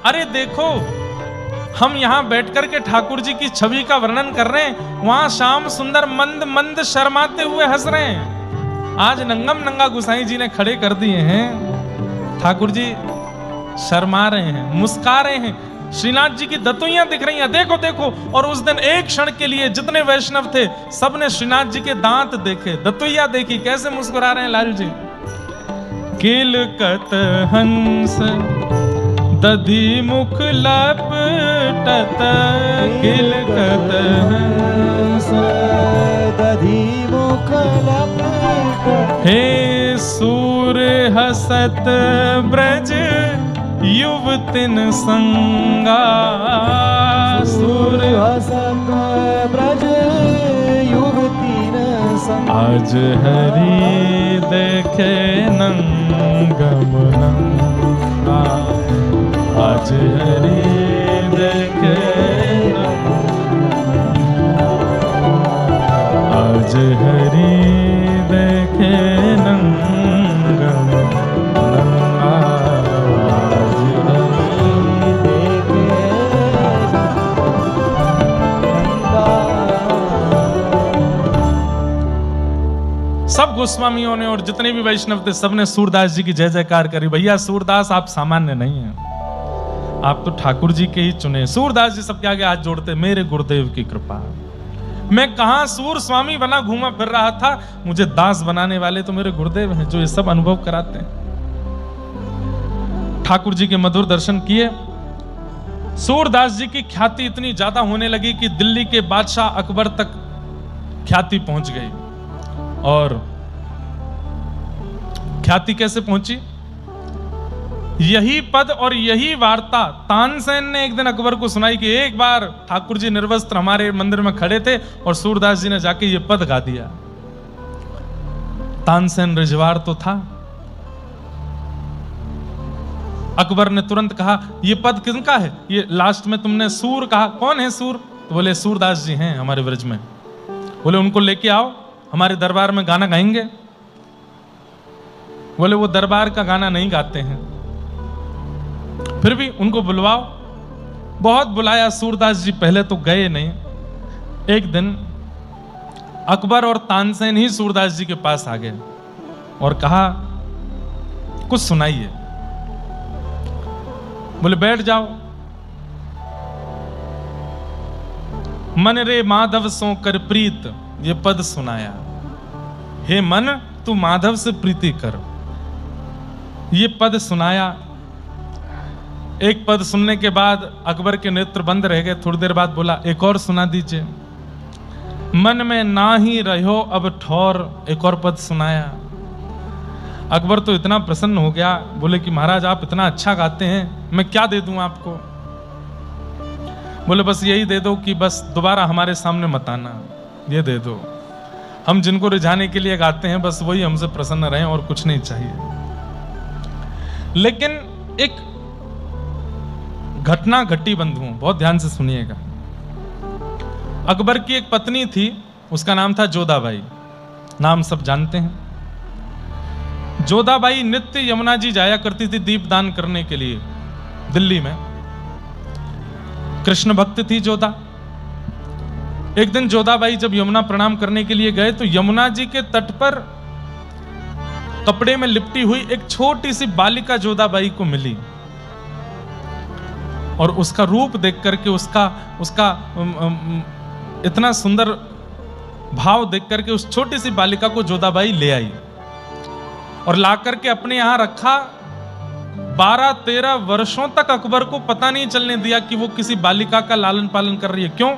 Speaker 1: अरे देखो हम यहां बैठकर के ठाकुर जी की छवि का वर्णन कर रहे हैं, वहां श्याम सुंदर मंद मंद शर्माते हुए हंस रहे हैं। आज नंगम नंगा गुसाई जी ने खड़े कर दिए हैं, ठाकुर जी शर्मा रहे हैं, मुस्का रहे हैं, श्रीनाथ जी की दतुइयां दिख रही हैं, देखो देखो। और उस दिन एक क्षण के लिए जितने वैष्णव थे सबने श्रीनाथ जी के दांत देखे, दतुइया देखी, कैसे मुस्कुरा रहे हैं लाल जी। किलकत हंस दधि मुख लपटत, किलकत हंस
Speaker 2: दधि मुख लपटत।
Speaker 1: हे सूर हसत ब्रज युवतिन संगा, सूर
Speaker 2: हसत ब्रज युवतिन संगा।
Speaker 1: आज हरि देखे नंगम नंगा, आज हरि देखे आज हरि देखे नंगम नंगा, आज हरि देखे सब गोस्वामियों ने और जितने भी वैष्णव थे सबने सूरदास जी की जय जयकार करी। भैया सूरदास आप सामान्य नहीं हैं, आप तो ठाकुर जी के ही चुने। सूरदास जी सबके आगे हाथ जोड़ते, मेरे गुरुदेव की कृपा, मैं कहां सूर स्वामी बना घूमा फिर रहा था, मुझे दास बनाने वाले तो मेरे गुरुदेव हैं जो ये सब अनुभव कराते हैं। ठाकुर जी के मधुर दर्शन किए। सूरदास जी की ख्याति इतनी ज्यादा होने लगी कि दिल्ली के बादशाह अकबर तक ख्याति पहुंच गई। और ख्याति कैसे पहुंची, यही पद और यही वार्ता तानसेन ने एक दिन अकबर को सुनाई कि एक बार ठाकुर जी निर्वस्त्र हमारे मंदिर में खड़े थे और सूरदास जी ने जाके ये पद गा दिया। तानसेन रिजवार तो था। अकबर ने तुरंत कहा ये पद किसका है, ये लास्ट में तुमने सूर कहा, कौन है सूर? तो बोले सूरदास जी हैं हमारे ब्रज में। बोले उनको लेके आओ, हमारे दरबार में गाना गाएंगे। बोले वो दरबार का गाना नहीं गाते हैं, फिर भी उनको बुलवाओ। बहुत बुलाया, सूरदास जी पहले तो गए नहीं। एक दिन अकबर और तानसेन ही सूरदास जी के पास आ गए और कहा कुछ सुनाइए। बोले बैठ जाओ। मन रे माधव सो कर प्रीत, ये पद सुनाया। हे मन, तू माधव से प्रीति कर। ये पद सुनाया। एक पद सुनने के बाद अकबर के नेत्र बंद रह गए। थोड़ी देर बाद बोला, एक और सुना दीजिए। मन में ना ही रहो अब ठौर, एक और पद सुनाया। अकबर तो इतना प्रसन्न हो गया, बोले कि महाराज आप इतना अच्छा गाते हैं, मैं क्या दे दूं आपको? बोले बस यही दे दो कि बस दोबारा हमारे सामने मत आना, ये दे दो। हम जिनको रिझाने के लिए गाते हैं बस वही हमसे प्रसन्न रहें और कुछ नहीं चाहिए। लेकिन एक घटना घटी बंधुओं, बहुत ध्यान से सुनिएगा। अकबर की एक पत्नी थी, उसका नाम था जोधाबाई, नाम सब जानते हैं। जोधाबाई नित्य यमुना जी जाया करती थी दीपदान करने के लिए दिल्ली में। कृष्ण भक्त थी जोधा। एक दिन जोधाबाई जब यमुना प्रणाम करने के लिए गए तो यमुना जी के तट पर कपड़े में लिपटी हुई एक छोटी सी बालिका जोधाबाई को मिली और उसका रूप देख करके उसका इतना सुंदर भाव देख करके उस छोटी सी बालिका को जोधाबाई ले आई और ला करके अपने यहां रखा। 12-13 वर्षों तक अकबर को पता नहीं चलने दिया कि वो किसी बालिका का लालन पालन कर रही है। क्यों?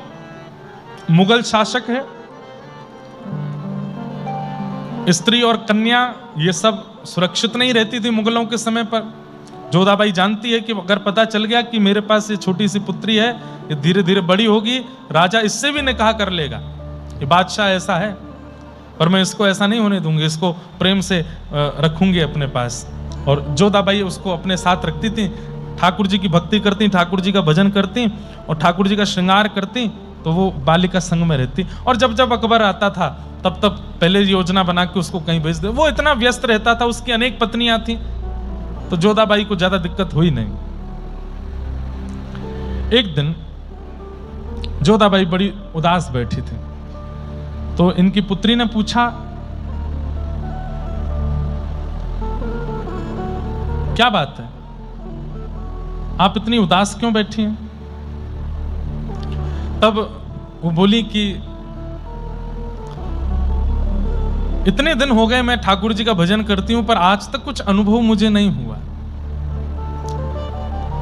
Speaker 1: मुगल शासक है, स्त्री और कन्या ये सब सुरक्षित नहीं रहती थी मुगलों के समय पर। जोधाबाई जानती है कि अगर पता चल गया कि मेरे पास ये छोटी सी पुत्री है, ये धीरे धीरे बड़ी होगी, राजा इससे भी निकाह कर लेगा, ये बादशाह ऐसा है, पर मैं इसको ऐसा नहीं होने दूंगी, इसको प्रेम से रखूंगी अपने पास। और जोधाबाई उसको अपने साथ रखती थी, ठाकुर जी की भक्ति करती, ठाकुर जी का भजन करती और ठाकुर जी का श्रृंगार करती, तो वो बालिका संग में रहती। और जब जब अकबर आता था तब तब पहले योजना बना के उसको कहीं भेज दे। वो इतना व्यस्त रहता था, उसकी अनेक पत्नियां थी, तो जोधाबाई को ज्यादा दिक्कत हुई नहीं। एक दिन जोधाबाई बड़ी उदास बैठी थी, तो इनकी पुत्री ने पूछा, क्या बात है, आप इतनी उदास क्यों बैठी हैं? तब वो बोली कि इतने दिन हो गए मैं ठाकुर जी का भजन करती हूं, पर आज तक कुछ अनुभव मुझे नहीं हुआ।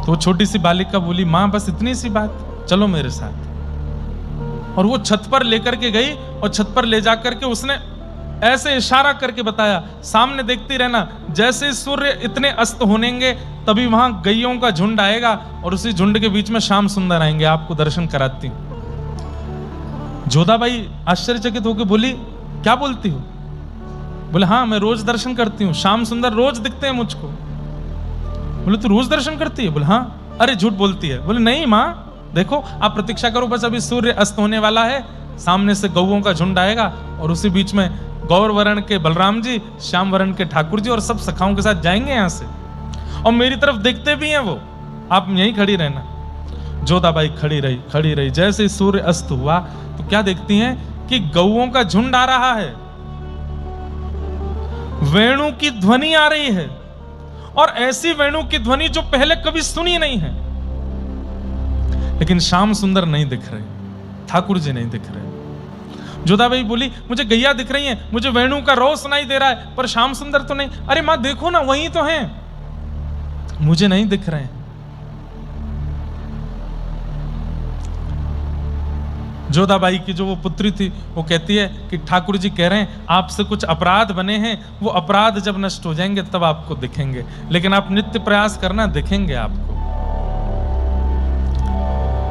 Speaker 1: तो छोटी सी बालिका बोली, मां बस इतनी सी बात, चलो मेरे साथ। और वो छत पर लेकर के गई और छत पर ले जाकर के उसने ऐसे इशारा करके बताया, सामने देखती रहना, जैसे सूर्य इतने अस्त होनेंगे तभी वहां गैयों का झुंड आएगा और उसी झुंड के बीच में श्याम सुंदर आएंगे, आपको दर्शन कराती हूं। जोधाबाई आश्चर्यचकित होकर बोली, क्या बोलती हो? बोले हाँ, मैं रोज दर्शन करती हूँ, श्याम सुंदर रोज दिखते हैं मुझको। बोले तू रोज दर्शन करती है? बोले हाँ। अरे झूठ बोलती है। बोले नहीं माँ, देखो आप प्रतीक्षा करो, बस अभी सूर्य अस्त होने वाला है, सामने से गौओं का झुंड आएगा और उसी बीच में गौर वर्ण के बलराम जी, श्याम वर्ण के ठाकुर जी और सब सखाओं के साथ जाएंगे यहां से, और मेरी तरफ देखते भी हैं वो, आप यहीं खड़ी रहना। जोधाबाई खड़ी रही। जैसे सूर्य अस्त हुआ तो क्या देखती हैं कि गौओं का झुंड आ रहा है, वेणु की ध्वनि आ रही है, और ऐसी वेणु की ध्वनि जो पहले कभी सुनी नहीं है। लेकिन श्याम सुंदर नहीं दिख रहे, ठाकुर जी नहीं दिख रहे। जोधाबाई बोली, मुझे गैया दिख रही हैं, मुझे वेणु का रो सुनाई दे रहा है, पर श्याम सुंदर तो नहीं। अरे मां देखो ना, वही तो हैं, मुझे नहीं दिख रहे हैं। जोधाबाई की जो वो पुत्री थी वो कहती है कि ठाकुर जी कह रहे हैं आपसे कुछ अपराध बने हैं, वो अपराध जब नष्ट हो जाएंगे तब आपको दिखेंगे, लेकिन आप नित्य प्रयास करना, दिखेंगे आपको।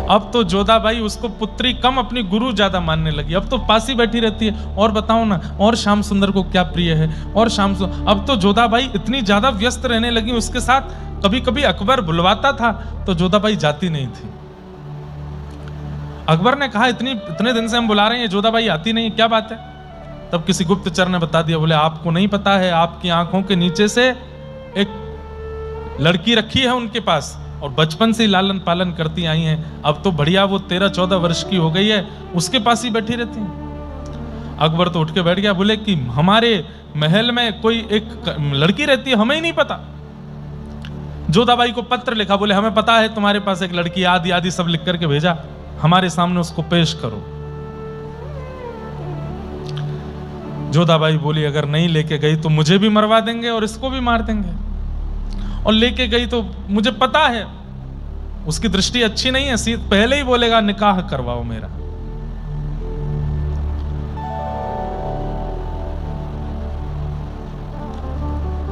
Speaker 1: अब तो जोधाबाई उसको पुत्री कम अपनी गुरु ज्यादा मानने लगी। अब तो पास ही बैठी रहती है, और बताओ ना, और श्याम सुंदर को क्या प्रिय है, और श्याम सुंदर। अब तो जोधाबाई इतनी ज्यादा व्यस्त रहने लगी उसके साथ, कभी कभी अकबर बुलवाता था तो जोधाबाई जाती नहीं थी। अकबर ने कहा, इतने दिन से हम बुला रहे हैं, जोधाबाई आती नहीं, क्या बात है? तब किसी गुप्तचर ने बता दिया, बोले आपको नहीं पता है, आपकी आंखों के नीचे से एक लड़की रखी है उनके पास, और बचपन से ही लालन पालन करती आई हैं, अब तो बढ़िया वो 13-14 वर्ष की हो गई है, उसके पास ही बैठी रहती है। अकबर तो उठ के बैठ गया, बोले कि हमारे महल में कोई एक लड़की रहती है, हमें ही नहीं पता। जोधाबाई को पत्र लिखा, बोले हमें पता है तुम्हारे पास एक लड़की, आदि आदि सब लिख करके भेजा, हमारे सामने उसको पेश करो। जोधाबाई बोली अगर नहीं लेके गई तो मुझे भी मरवा देंगे और इसको भी मार देंगे, और लेके गई तो मुझे पता है उसकी दृष्टि अच्छी नहीं है, पहले ही बोलेगा निकाह करवाओ मेरा।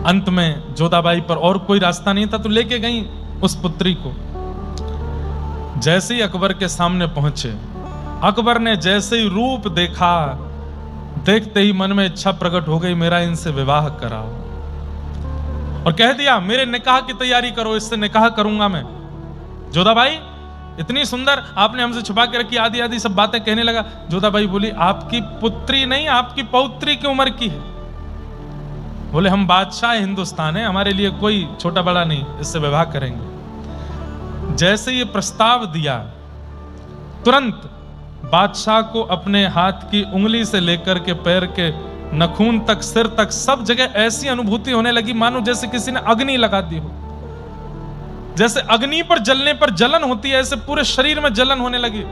Speaker 1: अंत में जोधाबाई पर और कोई रास्ता नहीं था तो लेके गई उस पुत्री को। जैसे ही अकबर के सामने पहुंचे, अकबर ने जैसे ही रूप देखा, देखते ही मन में इच्छा प्रकट हो गई मेरा इनसे विवाह कराओ, और कह दिया मेरे निकाह की तैयारी करो, इससे निकाह करूंगा मैं। जोधाबाई इतनी सुंदर आपने हमसे छुपा के रखी, आदि आदि सब बातें कहने लगा। जोधाबाई बोली आपकी पुत्री नहीं आपकी पौत्री की उम्र की है। बोले हम बादशाह हिंदुस्तान है, हमारे लिए कोई छोटा बड़ा नहीं, इससे विवाह करेंगे। जैसे ये प्रस्ताव दिया तुरंत बादशाह को अपने हाथ की उंगली से लेकर के पैर के नखून तक, सिर तक, सब जगह ऐसी अनुभूति होने लगी मानो जैसे किसी ने अग्नि लगा दी हो। जैसे अग्नि पर जलने पर जलन होती है, ऐसे पूरे शरीर में जलन होने लगी।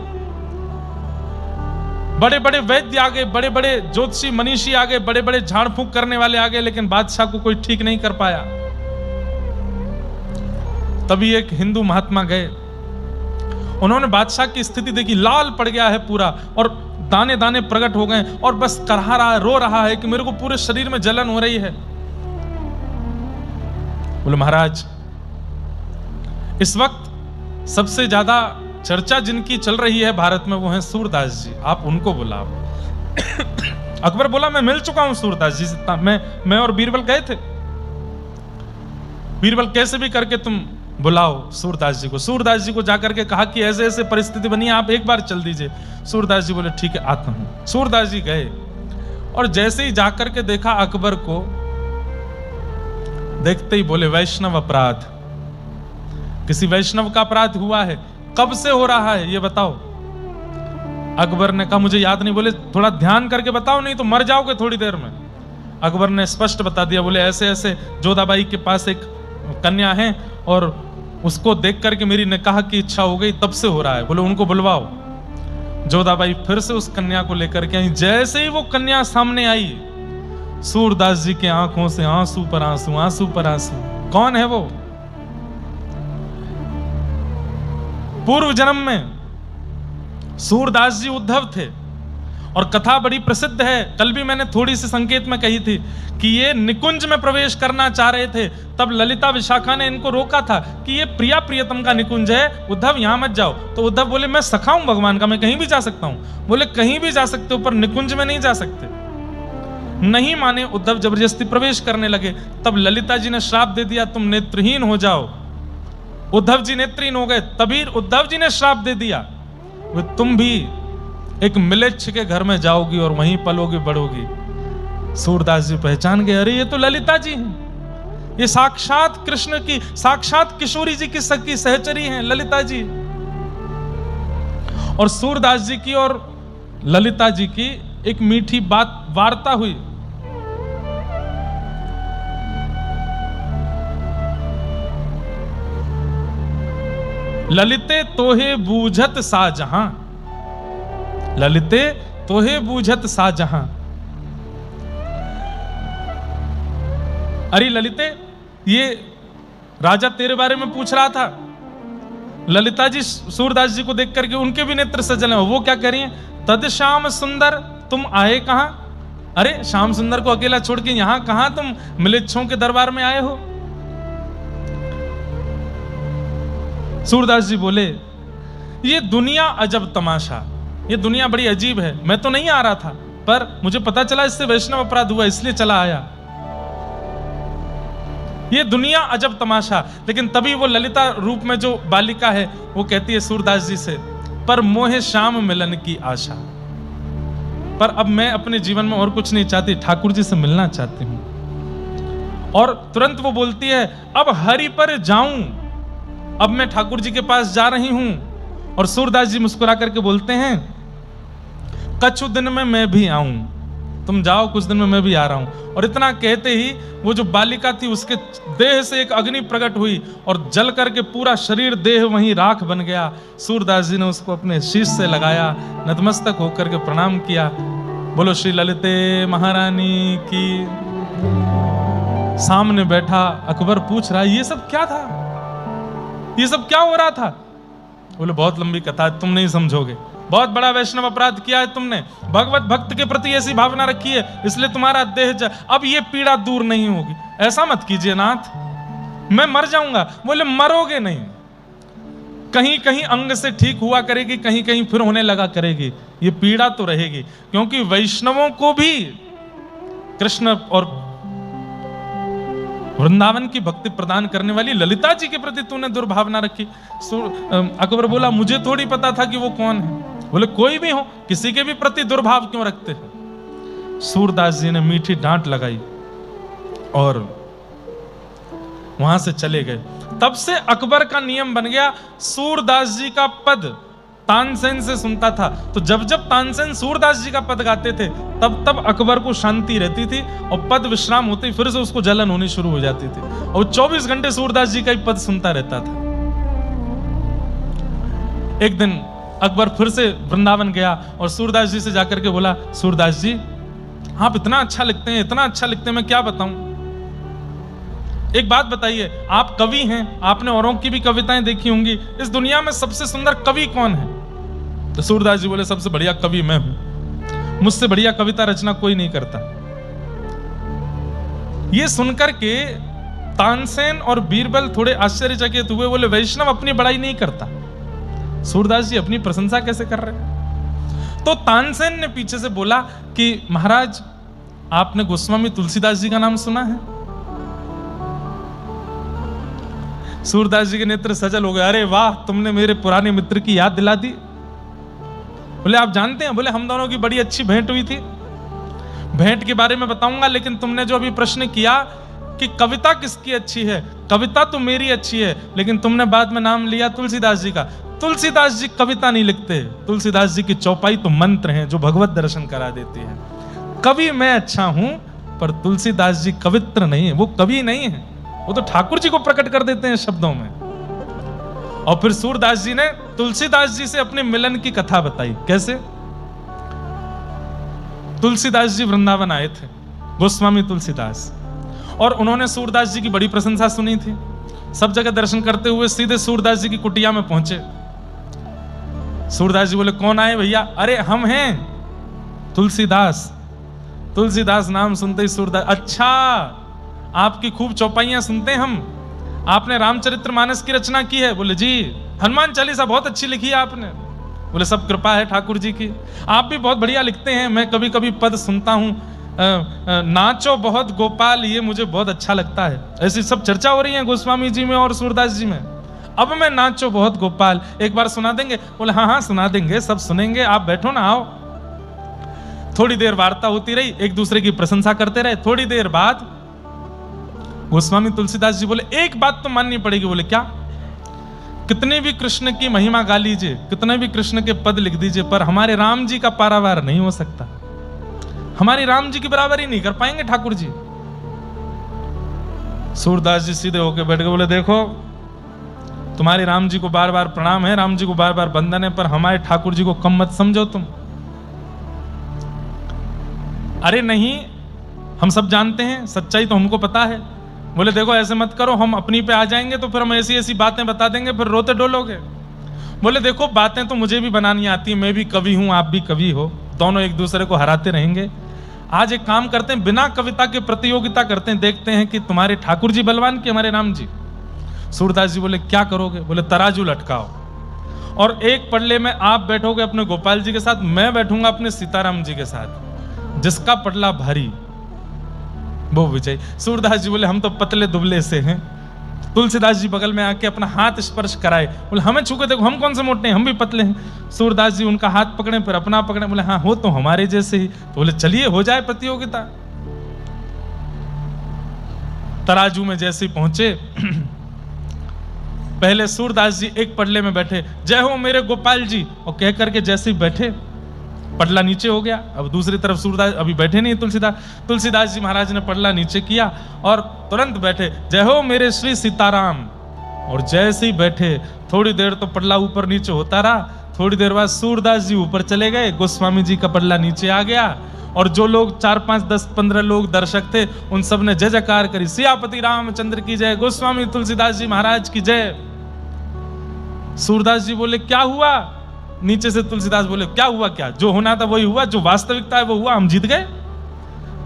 Speaker 1: बड़े बड़े वैद्य आ गए, बड़े बड़े ज्योतिषी मनीषी आ गए, बड़े बड़े झाड़ फूंक करने वाले आ गए, लेकिन बादशाह को कोई ठीक नहीं कर पाया। तभी एक हिंदू महात्मा गए, उन्होंने बादशाह की स्थिति देखी, लाल पड़ गया है पूरा और दाने दाने प्रकट हो गए और बस करहा रहा है, रो रहा है कि मेरे को पूरे शरीर में जलन हो रही है। बोले महाराज इस वक्त सबसे ज्यादा चर्चा जिनकी चल रही है भारत में वो है सूरदास जी, आप उनको बुलाओ। अकबर बोला मैं मिल चुका हूं सूरदास जी से, मैं और बीरबल गए थे। बीरबल कैसे भी करके तुम बुलाओ सूरदास जी को। सूरदास जी को जाकर के कहा कि ऐसे ऐसे परिस्थिति बनी है, आप एक बार चल दीजिए। सूरदास जी बोले ठीक है आता हूं। सूरदास जी गए और जैसे ही जाकर के देखा अकबर को, देखते ही बोले वैष्णव अपराध, किसी वैष्णव का अपराध हुआ है, कब से हो रहा है ये बताओ। अकबर ने कहा मुझे याद नहीं। बोले थोड़ा ध्यान करके बताओ नहीं तो मर जाओगे थोड़ी देर में। अकबर ने स्पष्ट बता दिया, बोले ऐसे ऐसे जोधाबाई के पास एक कन्या है और उसको देख करके मेरी निकाह की इच्छा हो गई, तब से हो रहा है। बोले उनको बुलवाओ। जोधाबाई फिर से उस कन्या को लेकर के आई। जैसे ही वो कन्या सामने आई, सूरदास जी के आंखों से आंसू पर आंसू, आंसू पर आंसू। कौन है वो? पूर्व जन्म में सूरदास जी उद्धव थे और कथा बड़ी प्रसिद्ध है। कल भी मैंने थोड़ी सी संकेत में कही थी कि ये निकुंज में प्रवेश करना चाह रहे थे, तब ललिता विशाखा ने इनको रोका था कि ये प्रिया प्रियतम का निकुंज है, उद्धव यहां मत जाओ। तो उद्धव बोले मैं सखा हूं भगवान का, मैं कहीं भी जा सकता हूं। बोले कहीं भी जा सकते हो पर निकुंज में नहीं जा सकते। नहीं माने, उद्धव जबरदस्ती प्रवेश करने लगे। तब ललिता जी ने श्राप दे दिया तुम नेत्रहीन हो जाओ। उद्धव जी नेत्रहीन हो गए। तभी उद्धव जी ने श्राप दे दिया तुम भी एक मिलेच्छ के घर में जाओगी और वहीं पलोगी बढ़ोगी। सूरदास जी पहचान गए, अरे ये तो ललिता जी हैं, ये साक्षात कृष्ण की, साक्षात किशोरी जी की सखी सहचरी हैं ललिता जी। और सूरदास जी की और ललिता जी की एक मीठी बात वार्ता हुई। ललिते तोहे बूझत साजहां, ललिते तोहे बूझत साजहां। अरे ललिते, ये राजा तेरे बारे में पूछ रहा था। ललिता जी सूरदास जी को देख करके उनके भी नेत्र सजल हैं। वो क्या कह रही हैं? तद श्याम सुंदर तुम आए कहां? अरे श्याम सुंदर को अकेला छोड़ के यहां कहां तुम मिलेच्छों के दरबार में आए हो? सूरदास जी बोले ये दुनिया अजब तमाशा, ये दुनिया बड़ी अजीब है। मैं तो नहीं आ रहा था पर मुझे पता चला इससे वैष्णव अपराध हुआ, इसलिए चला आया। ये दुनिया अजब तमाशा। लेकिन तभी वो ललिता रूप में जो बालिका है वो कहती है सूरदास जी से, पर मोहे श्याम मिलन की आशा, पर अब मैं अपने जीवन में और कुछ नहीं चाहती, ठाकुर जी से मिलना चाहती हूं। और तुरंत वो बोलती है अब हरि पर जाऊं, अब मैं ठाकुर जी के पास जा रही हूं। और सूरदास जी मुस्कुरा करके बोलते हैं कछु दिन में मैं भी आऊं, तुम जाओ कुछ दिन में मैं भी आ रहा हूं। और इतना कहते ही वो जो बालिका थी उसके देह से एक अग्नि प्रकट हुई और जल करके पूरा शरीर देह वहीं राख बन गया। सूरदास जी ने उसको अपने शीश से लगाया, नतमस्तक होकर के प्रणाम किया बोलो श्री ललिते महारानी की। सामने बैठा अकबर पूछ रहा ये सब क्या था, ये सब क्या हो रहा था? बोले बहुत लंबी कथा है, तुम नहीं समझोगे। बहुत बड़ा वैष्णव अपराध किया है तुमने, भगवत भक्त के प्रति ऐसी भावना रखी है, इसलिए तुम्हारा देह अब ये पीड़ा दूर नहीं होगी। ऐसा मत कीजिए नाथ, मैं मर जाऊंगा। बोले मरोगे नहीं, कहीं कहीं अंग से ठीक हुआ करेगी, कहीं कहीं फिर होने लगा करेगी, ये पीड़ा तो रहेगी। क्योंकि वैष्णवों को भी कृष्ण और वृंदावन की भक्ति प्रदान करने वाली ललिता जी के प्रति तूने दुर्भावना रखी। अकबर बोला मुझे थोड़ी पता था कि वो कौन है। बोले कोई भी हो, किसी के भी प्रति दुर्भाव क्यों रखते हैं? सूरदास जी ने मीठी डांट लगाई और वहां से चले गए। तब से अकबर का नियम बन गया, सूरदास जी का पद तानसेन से सुनता था, तो जब जब तानसेन सूरदास जी का पद गाते थे तब तब अकबर को शांति रहती थी, और पद विश्राम होते फिर से उसको जलन होनी शुरू हो जाती थी, और 24 घंटे सूरदास जी का ही पद सुनता रहता था। एक दिन अकबर फिर से वृंदावन गया और सूरदास जी से जाकर के बोला, सूरदास जी आप इतना अच्छा लिखते हैं, इतना अच्छा लिखते हैं, मैं क्या बताऊं। एक बात बताइए, आप कवि हैं, आपने औरों की भी कविताएं देखी होंगी, इस दुनिया में सबसे सुंदर कवि कौन है? तो सूरदास जी बोले सबसे बढ़िया कवि मैं हूं, मुझसे बढ़िया कविता रचना कोई नहीं करता। ये सुनकर के तानसेन और बीरबल थोड़े आश्चर्यचकित हुए, बोले वैष्णव अपनी बड़ाई नहीं करता, सूरदास जी अपनी प्रशंसा कैसे कर रहे हैं? तो तानसेन ने पीछे से बोला कि महाराज आपने गोस्वामी तुलसीदास जी का नाम सुना है? सूरदास जी के नेत्र सजल हो गए, अरे वाह तुमने मेरे पुराने मित्र की याद दिला दी। बोले आप जानते हैं? बोले हम दोनों की बड़ी अच्छी भेंट हुई थी, भेंट के बारे में बताऊंगा, लेकिन तुमने जो अभी प्रश्न किया कि कविता किसकी अच्छी है, कविता तो मेरी अच्छी है, लेकिन तुमने बाद में नाम लिया तुलसीदास जी का। तुलसीदास जी कविता नहीं लिखते, तुलसीदास जी की चौपाई तो मंत्र हैं जो भगवत दर्शन करा देती है। कवि मैं अच्छा हूं, पर तुलसीदास जी कवित्र नहीं है, वो कवि नहीं है, वो तो ठाकुर जी को प्रकट कर देते हैं शब्दों में। और फिर सूरदास जी ने तुलसीदास जी से अपने मिलन की कथा बताई। कैसे? तुलसीदास जी वृंदावन आए थे, गोस्वामी तुलसीदास, और उन्होंने सूरदास जी की बड़ी प्रशंसा सुनी थी। सब जगह दर्शन करते हुए सीधे सूरदास जी की कुटिया में पहुंचे। सूरदास जी बोले कौन आए भैया? अरे हम हैं तुलसीदास। तुलसीदास नाम सुनते ही सूरदास, अच्छा आपकी खूब चौपाइयां सुनते हैं हम, आपने रामचरितमानस की रचना की है? बोले जी। हनुमान चालीसा बहुत अच्छी लिखी है आपने? बोले सब कृपा है ठाकुर जी की। आप भी बहुत बढ़िया लिखते हैं, मैं कभी कभी पद सुनता हूं, नाचो बहुत गोपाल, ये मुझे बहुत अच्छा लगता है। ऐसी सब चर्चा हो रही है गोस्वामी जी में और सूरदास जी में। अब मैं नाचो बहुत गोपाल एक बार सुना देंगे? बोले हाँ हाँ सुना देंगे, सब सुनेंगे, आप बैठो ना, आओ। थोड़ी देर वार्ता होती रही, एक दूसरे की प्रशंसा करते रहे। थोड़ी देर बाद गोस्वामी तुलसीदास जी बोले एक बात तो माननी पड़ेगी। बोले क्या? कितने भी कृष्ण की महिमा गा लीजिए, कितने भी कृष्ण के पद लिख दीजिए, पर हमारे राम जी का पारावार नहीं हो सकता, हमारी राम जी की बराबरी नहीं कर पाएंगे ठाकुर जी। सूरदास जी सीधे होकर बैठ गए, बोले देखो तुम्हारे राम जी को बार बार प्रणाम है, राम जी को बार बार वंदन है, पर हमारे ठाकुर जी को कम मत समझो तुम। अरे नहीं, हम सब जानते हैं, सच्चाई तो हमको पता है। बोले देखो ऐसे मत करो, हम अपनी पे आ जाएंगे तो फिर हम ऐसी ऐसी बातें बता देंगे, फिर रोते डोलोगे। बोले देखो बातें तो मुझे भी बनानी आती है, मैं भी कवि हूं, आप भी कवि हो, दोनों एक दूसरे को हराते रहेंगे। आज एक काम करते हैं, बिना कविता के प्रतियोगिता करते हैं, देखते हैं कि तुम्हारे ठाकुर जी बलवान कि हमारे राम जी। सूरदास जी बोले क्या करोगे? बोले तराजू लटकाओ, और एक पड़ले में आप बैठोगे अपने गोपाल जी के साथ, मैं बैठूंगा अपने सीताराम जी के साथ, जिसका पटला भारी वो विजय। सूरदास जी बोले हम तो पतले दुबले से हैं। तुलसीदास जी बगल में आके अपना हाथ स्पर्श कराए, बोले हमें छू के देखो, हम कौन से मोटे हैं, हम भी पतले हैं। सूरदास जी उनका हाथ पकड़े, फिर अपना पकड़े, बोले हाँ हो तो हमारे जैसे ही। तो बोले चलिए हो जाए प्रतियोगिता। तराजू में जैसे ही पहुंचे, पहले सूरदास जी एक पडले में बैठे, जय हो मेरे गोपाल जी, और कह करके जैसे ही बैठे पटला नीचे हो गया। अब दूसरी तरफ सूरदास अभी बैठे नहीं तुलसीदास जी महाराज ने पटला नीचे किया और तुरंत बैठे, जय हो मेरे श्री सीताराम। और जैसे ही बैठे थोड़ी देर तो पटला ऊपर नीचे होता रहा, थोड़ी देर बाद सूरदास जी ऊपर चले गए, गोस्वामी जी का पटला नीचे आ गया, और जो लोग 4, 5, 10, 15 लोग दर्शक थे, उन सब ने जय जयकार करी, सियापति रामचंद्र की जय, गोस्वामी तुलसीदास जी महाराज की जय। सूरदास जी बोले क्या हुआ? नीचे से तुलसीदास बोले क्या हुआ? क्या जो होना था वही हुआ, जो वास्तविकता है वो हुआ, हम जीत गए।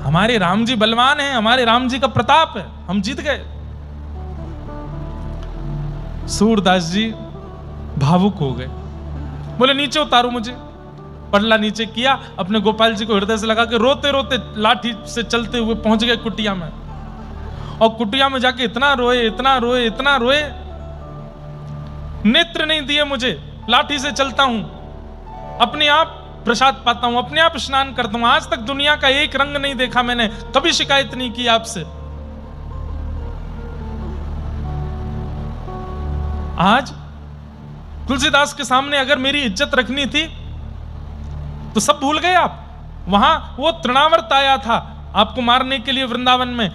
Speaker 1: हमारे राम जी बलवान हैं, हमारे राम जी का प्रताप है, हम जीत गए। सूरदास जी भावुक हो गए, बोले नीचे उतारो मुझे। पड़ला नीचे किया, अपने गोपाल जी को हृदय से लगा के रोते रोते लाठी से चलते हुए पहुंच गए कुटिया में। और कुटिया में जाके इतना रोए, इतना रोए, इतना रोए, नेत्र नहीं दिए मुझे, लाठी से चलता हूं, अपने आप प्रसाद पाता हूं, अपने आप स्नान करता हूं, आज तक दुनिया का एक रंग नहीं देखा मैंने, कभी शिकायत नहीं की आपसे। आज तुलसीदास के सामने अगर मेरी इज्जत रखनी थी तो सब भूल गए आप। वहां वो तृणावर्त आया था आपको मारने के लिए वृंदावन में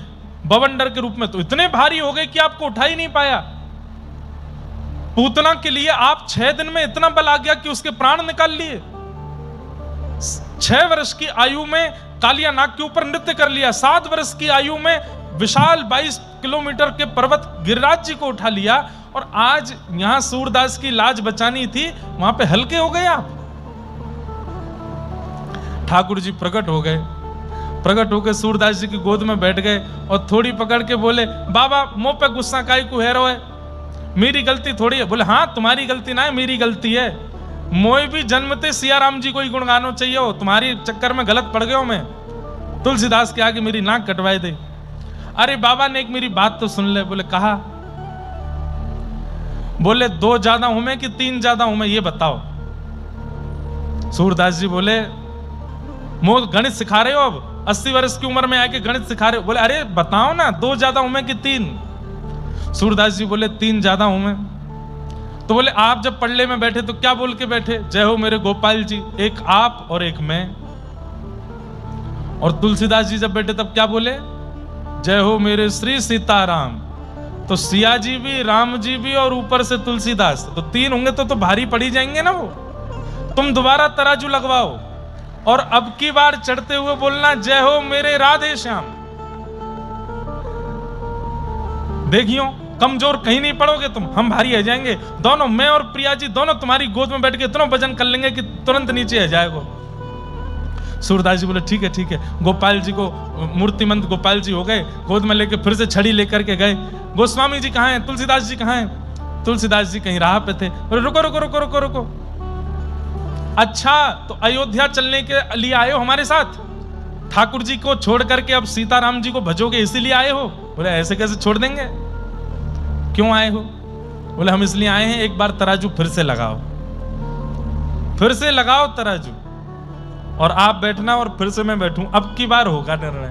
Speaker 1: बवंडर के रूप में, तो इतने भारी हो गए कि आपको उठा ही नहीं पाया। पूतना के लिए आप 6 दिन में इतना बल आ गया कि उसके प्राण निकाल लिए। 6 वर्ष की आयु में कालिया नाग के ऊपर नृत्य कर लिया। 7 वर्ष की आयु में विशाल 22 किलोमीटर के पर्वत गिरिराज जी को उठा लिया। और आज यहां सूरदास की लाज बचानी थी, वहां पे हल्के हो गए आप। ठाकुर जी प्रकट हो गए, प्रकट होकर सूरदास जी की गोद में बैठ गए और थोड़ी पकड़ के बोले बाबा मुंह पे गुस्सा काहे को है रो है, मेरी गलती थोड़ी है। बोले हाँ तुम्हारी गलती ना है, मेरी गलती है। मोए भी जन्मते सिया राम जी को ही गुणगानो चाहिए हो, तुम्हारी चक्कर में गलत पड़ गया हूं मैं। तुलसीदास के आगे मेरी नाक कटवाए दे। अरे बाबा ने एक मेरी बात तो सुन ले। बोले कहा? बोले 2 ज्यादा हूं मैं कि 3 ज्यादा हूं मैं, ये बताओ। सूरदास जी बोले मो गणित सिखा रहे हो अब, 80 वर्ष की उम्र में आके गणित सिखा रहे हो? बोले अरे बताओ ना 2 ज्यादा हूं मैं कि 3? सूरदास जी बोले 3 ज्यादा हूं मैं। तो बोले आप जब पल्ले में बैठे तो क्या बोल के बैठे? जय हो मेरे गोपाल जी, एक आप और एक मैं। और तुलसीदास जी जब बैठे तब क्या बोले? जय हो मेरे श्री सीताराम। तो सिया जी भी, राम जी भी और ऊपर से तुलसीदास, तो 3 होंगे तो भारी पड़ी जाएंगे ना वो। तुम दोबारा तराजू लगवाओ और अब की बार चढ़ते हुए बोलना जय हो मेरे राधे श्याम। देखियो कमजोर कहीं नहीं पड़ोगे तुम, हम भारी आ जाएंगे दोनों। मैं और प्रिया जी दोनों तुम्हारी गोद में बैठ के इतना वजन कर लेंगे कि तुरंत नीचे आ जाएगा। सूरदास जी बोले ठीक है ठीक है। गोपाल जी को मूर्तिमंत गोपाल जी हो गए, गोद में लेके फिर से छड़ी लेकर के गए। गोस्वामी जी कहाँ हैं? तुलसीदास जी कहाँ हैं? तुलसीदास जी कहीं राह पे थे। बोले रुको रुको रुको रुको रुको। अच्छा तो अयोध्या चलने के लिए आए हो हमारे साथ? ठाकुर जी को छोड़ करके अब सीताराम जी को भजोगे इसीलिए आए हो? बोले ऐसे कैसे छोड़ देंगे, क्यों आए हो? बोले हम इसलिए आए हैं एक बार तराजू फिर से लगाओ, फिर से लगाओ तराजू, और आप बैठना और फिर से मैं बैठूं, अब की बार होगा निर्णय।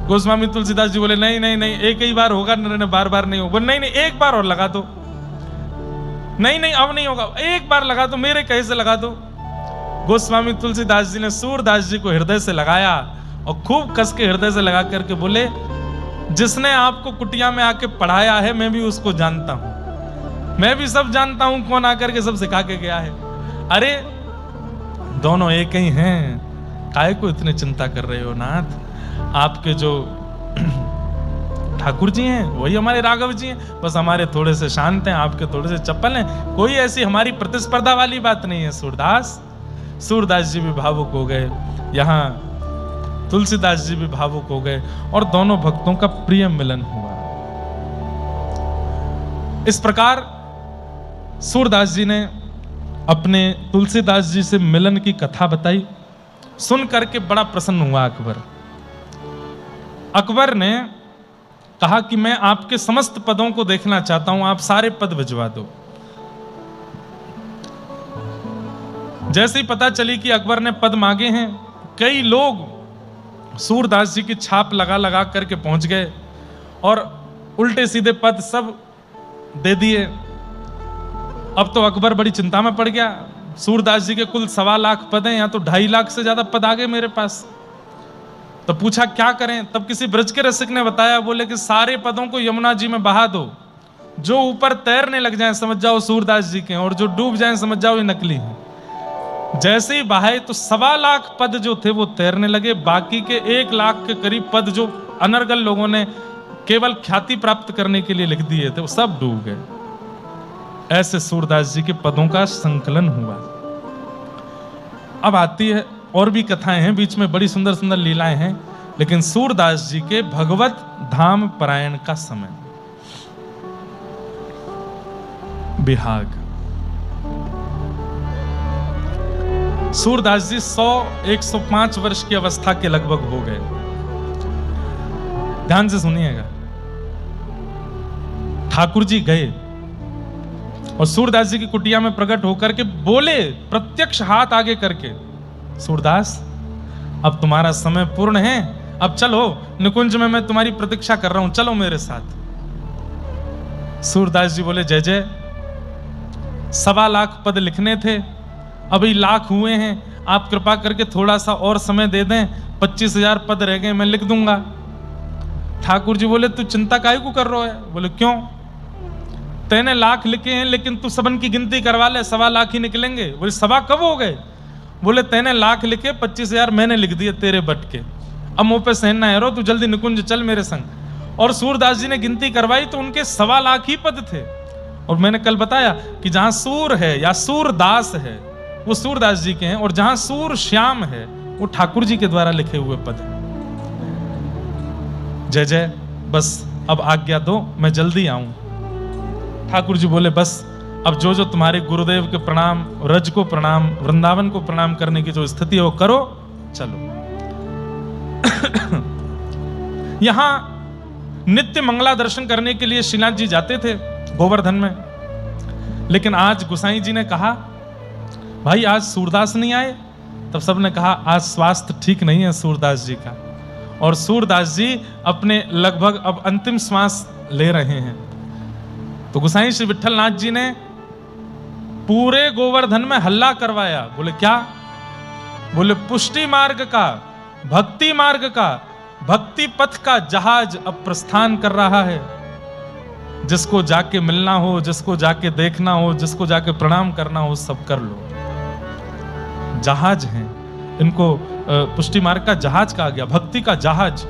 Speaker 1: गोस्वामी तुलसीदास जी बोले नहीं नहीं नहीं, एक ही बार होगा निर्णय, बार बार नहीं होगा। नहीं नहीं एक बार और लगा दो। नहीं नहीं अब नहीं होगा, एक बार लगा दो, मेरे कहे से लगा दो। गोस्वामी तुलसीदास जी ने सूरदास जी को हृदय से लगाया और खूब कस के हृदय से लगा करके बोले जिसने आपको कुटिया में आके पढ़ाया है मैं भी उसको जानता हूं, मैं भी सब जानता हूं कौन आकर के सब सिखा के गया है। अरे दोनों एक ही हैं, काहे को इतने चिंता कर रहे हो नाथ? आपके जो ठाकुर जी हैं वही हमारे राघव जी हैं, बस हमारे थोड़े से शांत हैं, आपके थोड़े से चप्पल हैं। कोई ऐसी हमारी प्रतिस्पर्धा वाली बात नहीं है। सूरदास जी भी भावुक हो गए, यहाँ तुलसीदास जी भी भावुक हो गए और दोनों भक्तों का प्रिय मिलन हुआ। इस प्रकार सूरदास जी ने अपने तुलसीदास जी से मिलन की कथा बताई। सुन करके बड़ा प्रसन्न हुआ अकबर। अकबर ने कहा कि मैं आपके समस्त पदों को देखना चाहता हूं, आप सारे पद भिजवा दो। जैसे ही पता चली कि अकबर ने पद मांगे हैं, कई लोग सूरदास जी की छाप लगा लगा करके पहुंच गए और उल्टे सीधे पद सब दे दिए। अब तो अकबर बड़ी चिंता में पड़ गया। सूरदास जी के कुल 1.25 लाख पद हैं, यहाँ तो 2.5 लाख से ज्यादा पद आ गए मेरे पास। तो पूछा क्या करें? तब किसी ब्रज के रसिक ने बताया, बोले कि सारे पदों को यमुना जी में बहा दो, जो ऊपर तैरने लग जाएं समझ जाओ सूरदास जी के, और जो डूब जाएं समझ जाओ ये नकली हैं। जैसे ही बहाए तो 1.25 लाख पद जो थे वो तैरने लगे, बाकी के 1 लाख के करीब पद जो अनर्गल लोगों ने केवल ख्याति प्राप्त करने के लिए लिख दिए थे वो सब डूब गए। ऐसे सूरदास जी के पदों का संकलन हुआ। अब आती है और भी कथाएं हैं, बीच में बड़ी सुंदर सुंदर लीलाएं हैं, लेकिन सूरदास जी के भगवत धाम परायण का समय। बिहाग। सूरदास जी 100-105 वर्ष की अवस्था के लगभग हो गए। ध्यान से सुनिएगा। ठाकुर जी गए और सूरदास जी की कुटिया में प्रकट होकर के बोले, प्रत्यक्ष हाथ आगे करके, सूरदास अब तुम्हारा समय पूर्ण है, अब चलो निकुंज में मैं तुम्हारी प्रतीक्षा कर रहा हूं, चलो मेरे साथ। सूरदास जी बोले, जय जय, 1.25 लाख पद लिखने थे, अभी लाख हुए हैं, आप कृपा करके थोड़ा सा और समय दे दें, 25,000 पद रह गए, मैं लिख दूंगा। ठाकुर जी बोले, तू चिंता काहे को कर रहा है? बोले, क्यों? तैने लाख लिखे हैं, लेकिन तू सबन की गिनती करवा ले, 1.25 लाख ही निकलेंगे। बोले, 1.25 कब हो गए? बोले, तैने लाख लिखे, 25,000 मैंने लिख दिए तेरे बट के, अब मुंह पे सहन ना है रो, तू जल्दी निकुंज चल मेरे संग। और सूरदास जी ने गिनती करवाई तो उनके 1.25 लाख ही पद थे। और मैंने कल बताया कि जहां सूर है या सूरदास है वो सूरदास जी के हैं, और जहां सूर श्याम है वो ठाकुर जी के द्वारा लिखे हुए पद हैं। जय जय, बस अब आज्ञा दो, मैं जल्दी आऊं। ठाकुर जी बोले, बस अब जो जो तुम्हारे गुरुदेव के प्रणाम, रज को प्रणाम, वृंदावन को प्रणाम करने की जो स्थिति है वो करो, चलो। यहां नित्य मंगला दर्शन करने के लिए श्रीनाथ जी जाते थे गोवर्धन में, लेकिन आज गोसाई जी ने कहा, भाई आज सूरदास नहीं आए। तब सबने कहा, आज स्वास्थ्य ठीक नहीं है सूरदास जी का, और सूरदास जी अपने लगभग अब अंतिम श्वास ले रहे हैं। तो गोसाई श्री विठलनाथ जी ने पूरे गोवर्धन में हल्ला करवाया। बोले, क्या? बोले, पुष्टि मार्ग का, भक्ति मार्ग का, भक्ति पथ का जहाज अब प्रस्थान कर रहा है। जिसको जाके मिलना हो, जिसको जाके देखना हो, जिसको जाके प्रणाम करना हो, सब कर लो। जहाज हैं, इनको पुष्टि मार्ग का जहाज कहा गया, भक्ति का जहाज।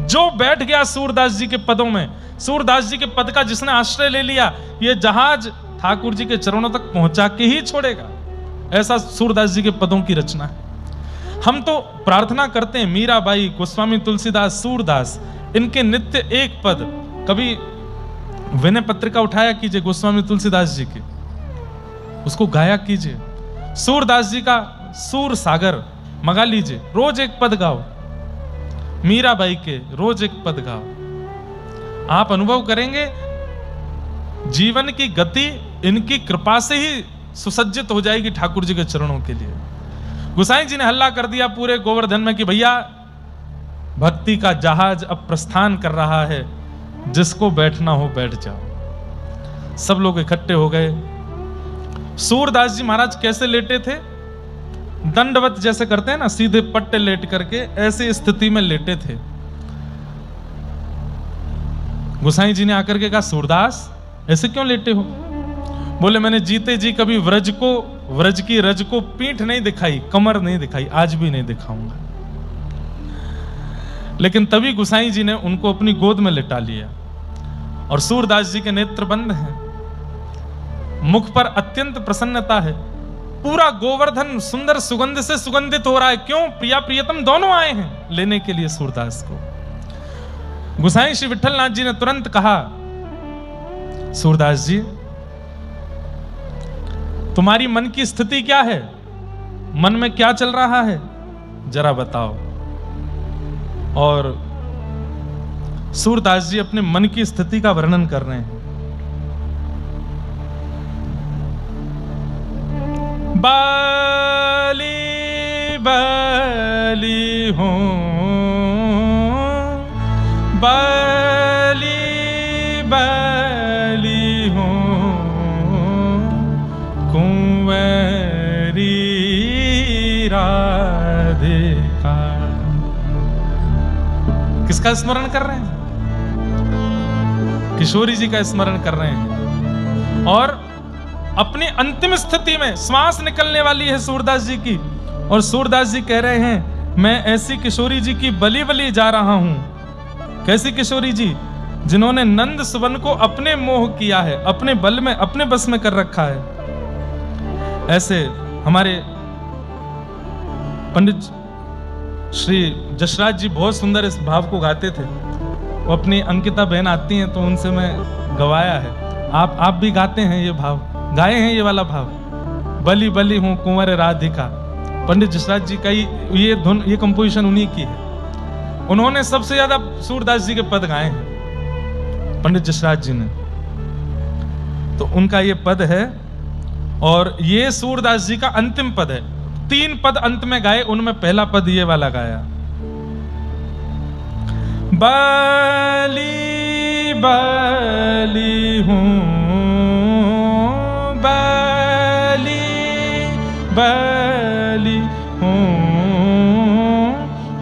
Speaker 1: जो बैठ गया सूरदास जी के पदों में, सूरदास जी के पद का जिसने आश्रय ले लिया, ये जहाज ठाकुर जी के चरणों तक पहुंचा के ही छोड़ेगा। ऐसा सूरदास जी के पदों की रचना है। हम तो प्रार्थना करते हैं, मीराबाई, गोस्वामी तुलसीदास, सूरदास, इनके नित्य एक पद, कभी विनय पत्रिका उठाया कीजिए गोस्वामी तुलसीदास जी की, उसको गाया कीजिए। सूरदास जी का सूर सागर मंगा लीजिए, रोज एक पद गाओ। मीराबाई के रोज एक पद गाओ। आप अनुभव करेंगे जीवन की गति इनकी कृपा से ही सुसज्जित हो जाएगी ठाकुर जी के चरणों के लिए। गोसाई जी ने हल्ला कर दिया पूरे गोवर्धन में कि भैया भक्ति का जहाज अब प्रस्थान कर रहा है, जिसको बैठना हो बैठ जाओ। सब लोग इकट्ठे हो गए। सूरदास जी महाराज कैसे लेटे थे? दंडवत जैसे करते हैं ना, सीधे पट्टे लेट करके ऐसी स्थिति में लेटे थे। गोसाई जी ने आकर के कहा, सूरदास ऐसे क्यों लेटे हो? बोले, मैंने जीते जी कभी व्रज की रज को पीठ नहीं दिखाई, कमर नहीं दिखाई, आज भी नहीं दिखाऊंगा। लेकिन तभी गोसाई जी ने उनको अपनी गोद में लिटा लिया और सूरदास जी के नेत्र बंद हैं, मुख पर अत्यंत प्रसन्नता है। पूरा गोवर्धन सुंदर सुगंध से सुगंधित हो रहा है। क्यों? प्रिया प्रियतम दोनों आए हैं लेने के लिए सूरदास को। गोसाई श्री विठलनाथ जी ने तुरंत कहा, सूरदास जी तुम्हारी मन की स्थिति क्या है? मन में क्या चल रहा है, जरा बताओ। और सूरदास जी अपने मन की स्थिति का वर्णन कर रहे हैं। बाली बाली हूँ, बाली बाली हूँ, कुंवरी राधिका। किसका स्मरण कर रहे हैं? किशोरी जी का स्मरण कर रहे हैं। और अपनी अंतिम स्थिति में श्वास निकलने वाली है सूरदास जी की, और सूरदास जी कह रहे हैं मैं ऐसी किशोरी जी की बलि बलि जा रहा हूं। कैसी किशोरी जी? जिन्होंने नंद सुवन को अपने मोह किया है, अपने बल में, अपने बस में कर रखा है। ऐसे हमारे पंडित श्री जसराज जी बहुत सुंदर इस भाव को गाते थे। वो अपनी अंकिता बहन आती हैं तो उनसे मैं गवाया है। आप भी गाते हैं ये भाव, गाए हैं ये वाला भाव, बलि बलि हूं कुंवर राधिका। पंडित जसराज जी का ये धुन, ये कंपोजिशन उन्हीं की है। उन्होंने सबसे ज्यादा सूरदास जी के पद गाए हैं पंडित जसराज जी ने, तो उनका ये पद है। और ये सूरदास जी का अंतिम पद है। 3 पद अंत में गाए, उनमें पहला पद ये वाला गाया, बलि बलि हूं, बलि बलि हूं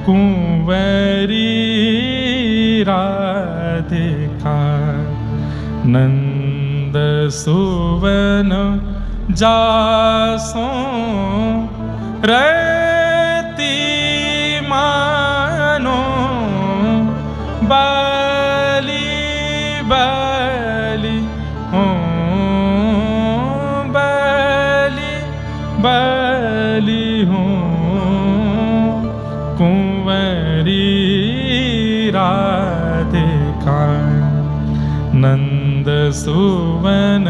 Speaker 1: कुंवरी राधिका, नंद सुवन जासों रति मानो, बलि बलि हूं, बलि बलि हूं कुंवरी राधिका, नंद सुवन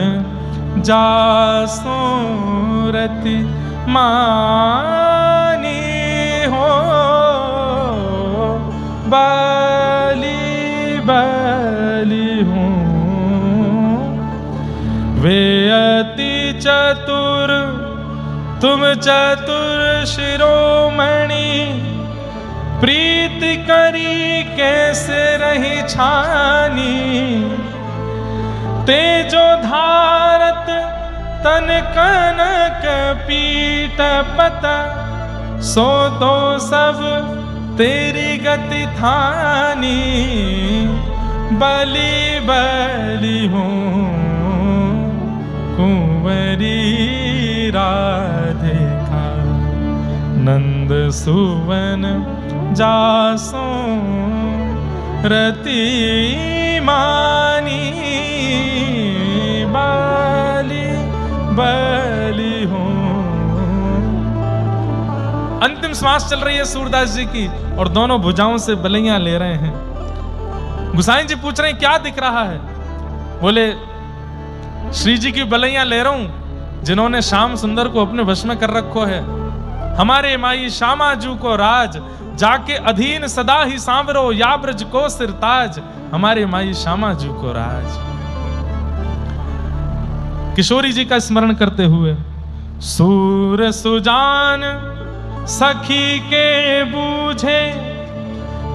Speaker 1: जासों रति मानी हो, बलि बलि हूं। वे अति चतुर तुम चतुर शिरोमणि, प्रीति करी कैसे रही छानी, तेजो धारत तन कनक पीठ पता, सो तो सब तेरी गति थानी, बलि बलि हूं कुंवरी राधिका, नंद सुवन जासों रति मानी, बलि बलि हूं। अंतिम श्वास चल रही है सूरदास जी की और दोनों भुजाओं से बलैयां ले रहे हैं। गुसाई जी पूछ रहे हैं क्या दिख रहा है? बोले श्री जी की बलैयां ले रहा हूं जिन्होंने श्याम सुंदर को अपने वश में कर रखो है। हमारे माई श्यामाजू को राज, जाके अधीन सदा ही सांवरो, या ब्रज को सिरताज, हमारे माई श्यामाजू को राज। किशोरी जी का स्मरण करते हुए, सूर सुजान सखी के बूझे,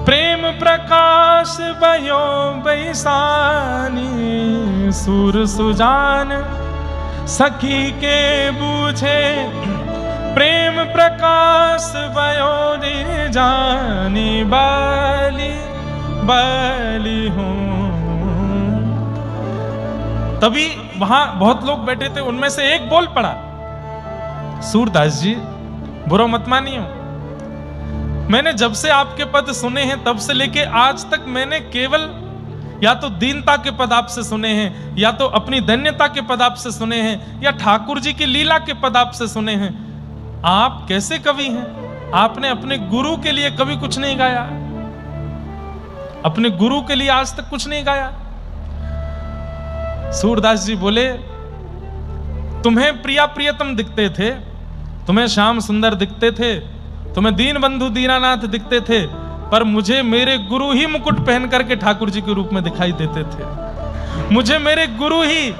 Speaker 1: प्रेम प्रकाश भयो बैसानी, सूर सुजान सखी के बूझे, प्रेम प्रकाश भयो जानी, बलि बलि हूं। तभी वहां बहुत लोग बैठे थे, उनमें से एक बोल पड़ा, सूरदास जी बुरा मत मानियो, मैंने जब से आपके पद सुने हैं तब से लेके आज तक मैंने केवल या तो दीनता के पद आपसे सुने हैं, या तो अपनी धन्यता के पद आपसे सुने हैं, या ठाकुर जी की लीला के पद आपसे सुने हैं। आप कैसे कवि हैं? आपने अपने गुरु के लिए कभी कुछ नहीं गाया, अपने गुरु के लिए आज तक कुछ नहीं गाया। सूरदास जी बोले तुम्हें प्रिया प्रियतम दिखते थे, तुम्हें श्याम सुंदर दिखते थे, तुम्हें दीन बंधु दीनानाथ दिखते थे, पर मुझे मेरे गुरु ही मुकुट पहन करके ठाकुर जी के रूप में दिखाई देते थे। मुझे मेरे गुरु ही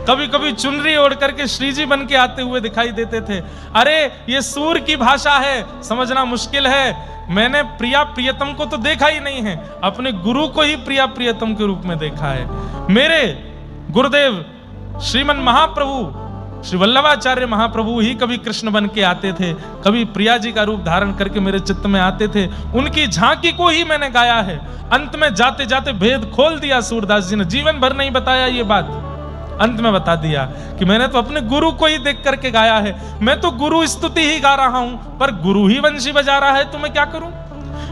Speaker 1: कभी कभी चुनरी ओढ़ करके श्री जी बन के आते हुए दिखाई देते थे। अरे ये सूर की भाषा है, समझना मुश्किल है। मैंने प्रिया प्रियतम को तो देखा ही नहीं है, अपने गुरु को ही प्रिया प्रियतम के रूप में देखा है। मेरे गुरुदेव श्रीमन महाप्रभु श्री वल्लभाचार्य महाप्रभु ही कभी कृष्ण बन के आते थे, कभी प्रिया जी का रूप धारण करके मेरे चित्त में आते थे। उनकी झांकी को ही मैंने गाया है। अंत में जाते जाते भेद खोल दिया सूरदास जी ने, जीवन भर नहीं बताया ये बात। अंत में बता दिया कि मैंने तो अपने गुरु को ही देख करके गाया है, मैं तो गुरु स्तुति ही गा रहा हूं, पर गुरु ही वंशी बजा रहा है तो मैं क्या करूं।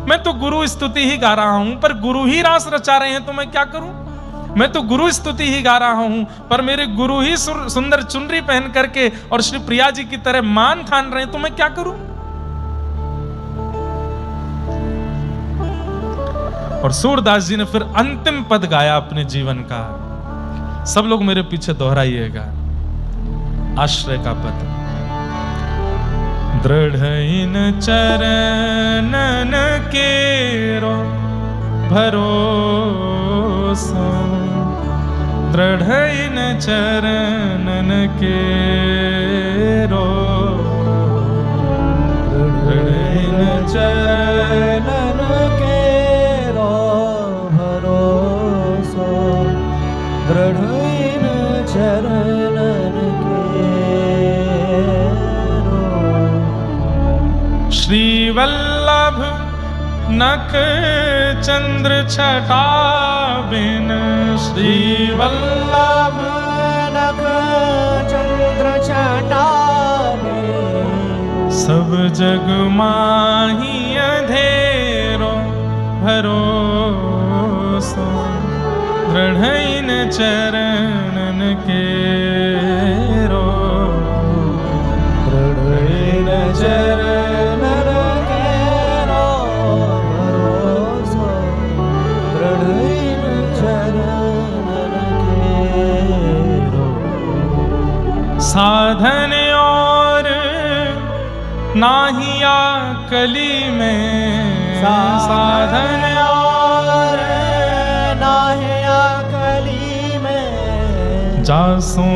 Speaker 1: मैं तो गुरु स्तुति ही गा रहा हूं, पर गुरु ही रास रचा रहे हैं तो मैं क्या करूं। मैं तो गुरु स्तुति ही गा रहा हूं, पर मेरे गुरु ही सुंदर चुनरी पहन करके और श्री प्रिया जी की तरह मान ठान रहे हैं तो मैं क्या करूं। और सूरदास जी ने फिर अंतिम पद गाया अपने जीवन का, सब लोग मेरे पीछे दोहराइएगा, आश्रय का पद। दृढ़ इन चरणन केरो भरोसा, दृढ़ इन चरणन केरो,
Speaker 2: दृढ़ इन चरणन केरो भरोसा, दृढ़ इन चरणन केरो।
Speaker 1: श्री वल्लभ नख चंद्र छटा बिन, श्री
Speaker 2: वल्लभ नख चंद्र छटा बिन,
Speaker 1: सब जग माही अंधेरो भरोसा, दृढ़ इन चरणन केरो,
Speaker 2: दृढ़ इन चरणन केरो भरोसा, दृढ़ इन चरणन केरो।
Speaker 1: साधन और नाहिया कली में, साधन
Speaker 2: और नाहिया कली में,
Speaker 1: जासो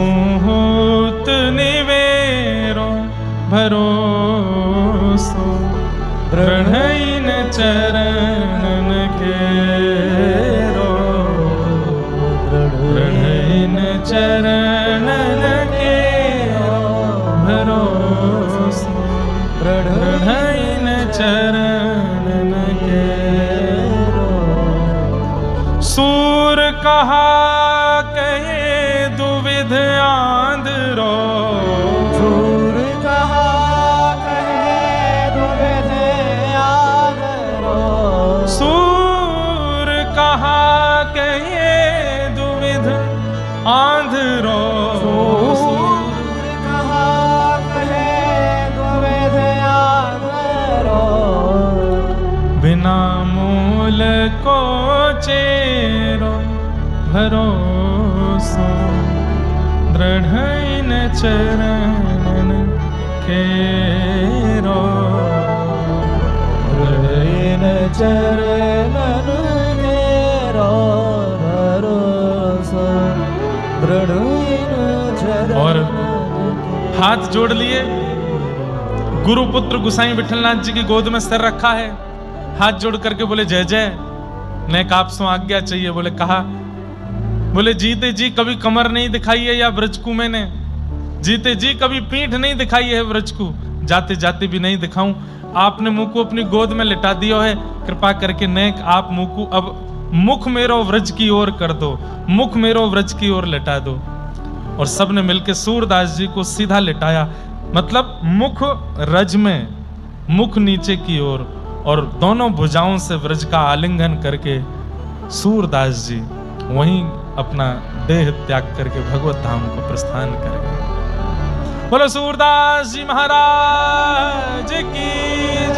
Speaker 1: होत निवेरो भरोसो, दृढ़ इन चरणन केरो, दृढ़ इन चरणन केरो भरोसो, दृढ़ इन चरणन केरो। सूर कहा कहे दुविध आंधरो,
Speaker 2: सूर कहा कहे दुविध आंधरो,
Speaker 1: सूर कहा कहे दुविध आंधरो,
Speaker 2: सूर कहा कहे दुविध आंधरो,
Speaker 1: बिना मूल को चेरो भरोसो, दृढ़ इन चरणन केरो,
Speaker 2: दृढ़ इन चरणन केरो भरोसा, दृढ़ इन चरणन
Speaker 1: और हाथ जोड़ लिए, गुरुपुत्र गुसाई विठलनाथ जी की गोद में सिर रखा है, हाथ जोड़ करके बोले जय जय, नेक आपसो आज्ञा चाहिए। बोले कहा, बोले जीते जी कभी कमर नहीं दिखाई है या ब्रजकू मैंने, जीते जी कभी पीठ नहीं दिखाई है ब्रजकू, जाते जाते भी नहीं दिखाऊं। आपने मुंह को अपनी गोद में लिटा दिया है, कृपा करके नेक आप मुंह को अब मुख मेरो व्रज की ओर कर दो, मुख मेरो व्रज की ओर लिटा दो। और सबने मिलकर सूरदास जी को सीधा लिटाया, मतलब मुख रज में, मुख नीचे की ओर, और दोनों भुजाओं से व्रज का आलिंगन करके सूरदास जी वहीं अपना देह त्याग करके भगवत धाम को प्रस्थान कर गए। बोलो सूरदास जी महाराज की जय।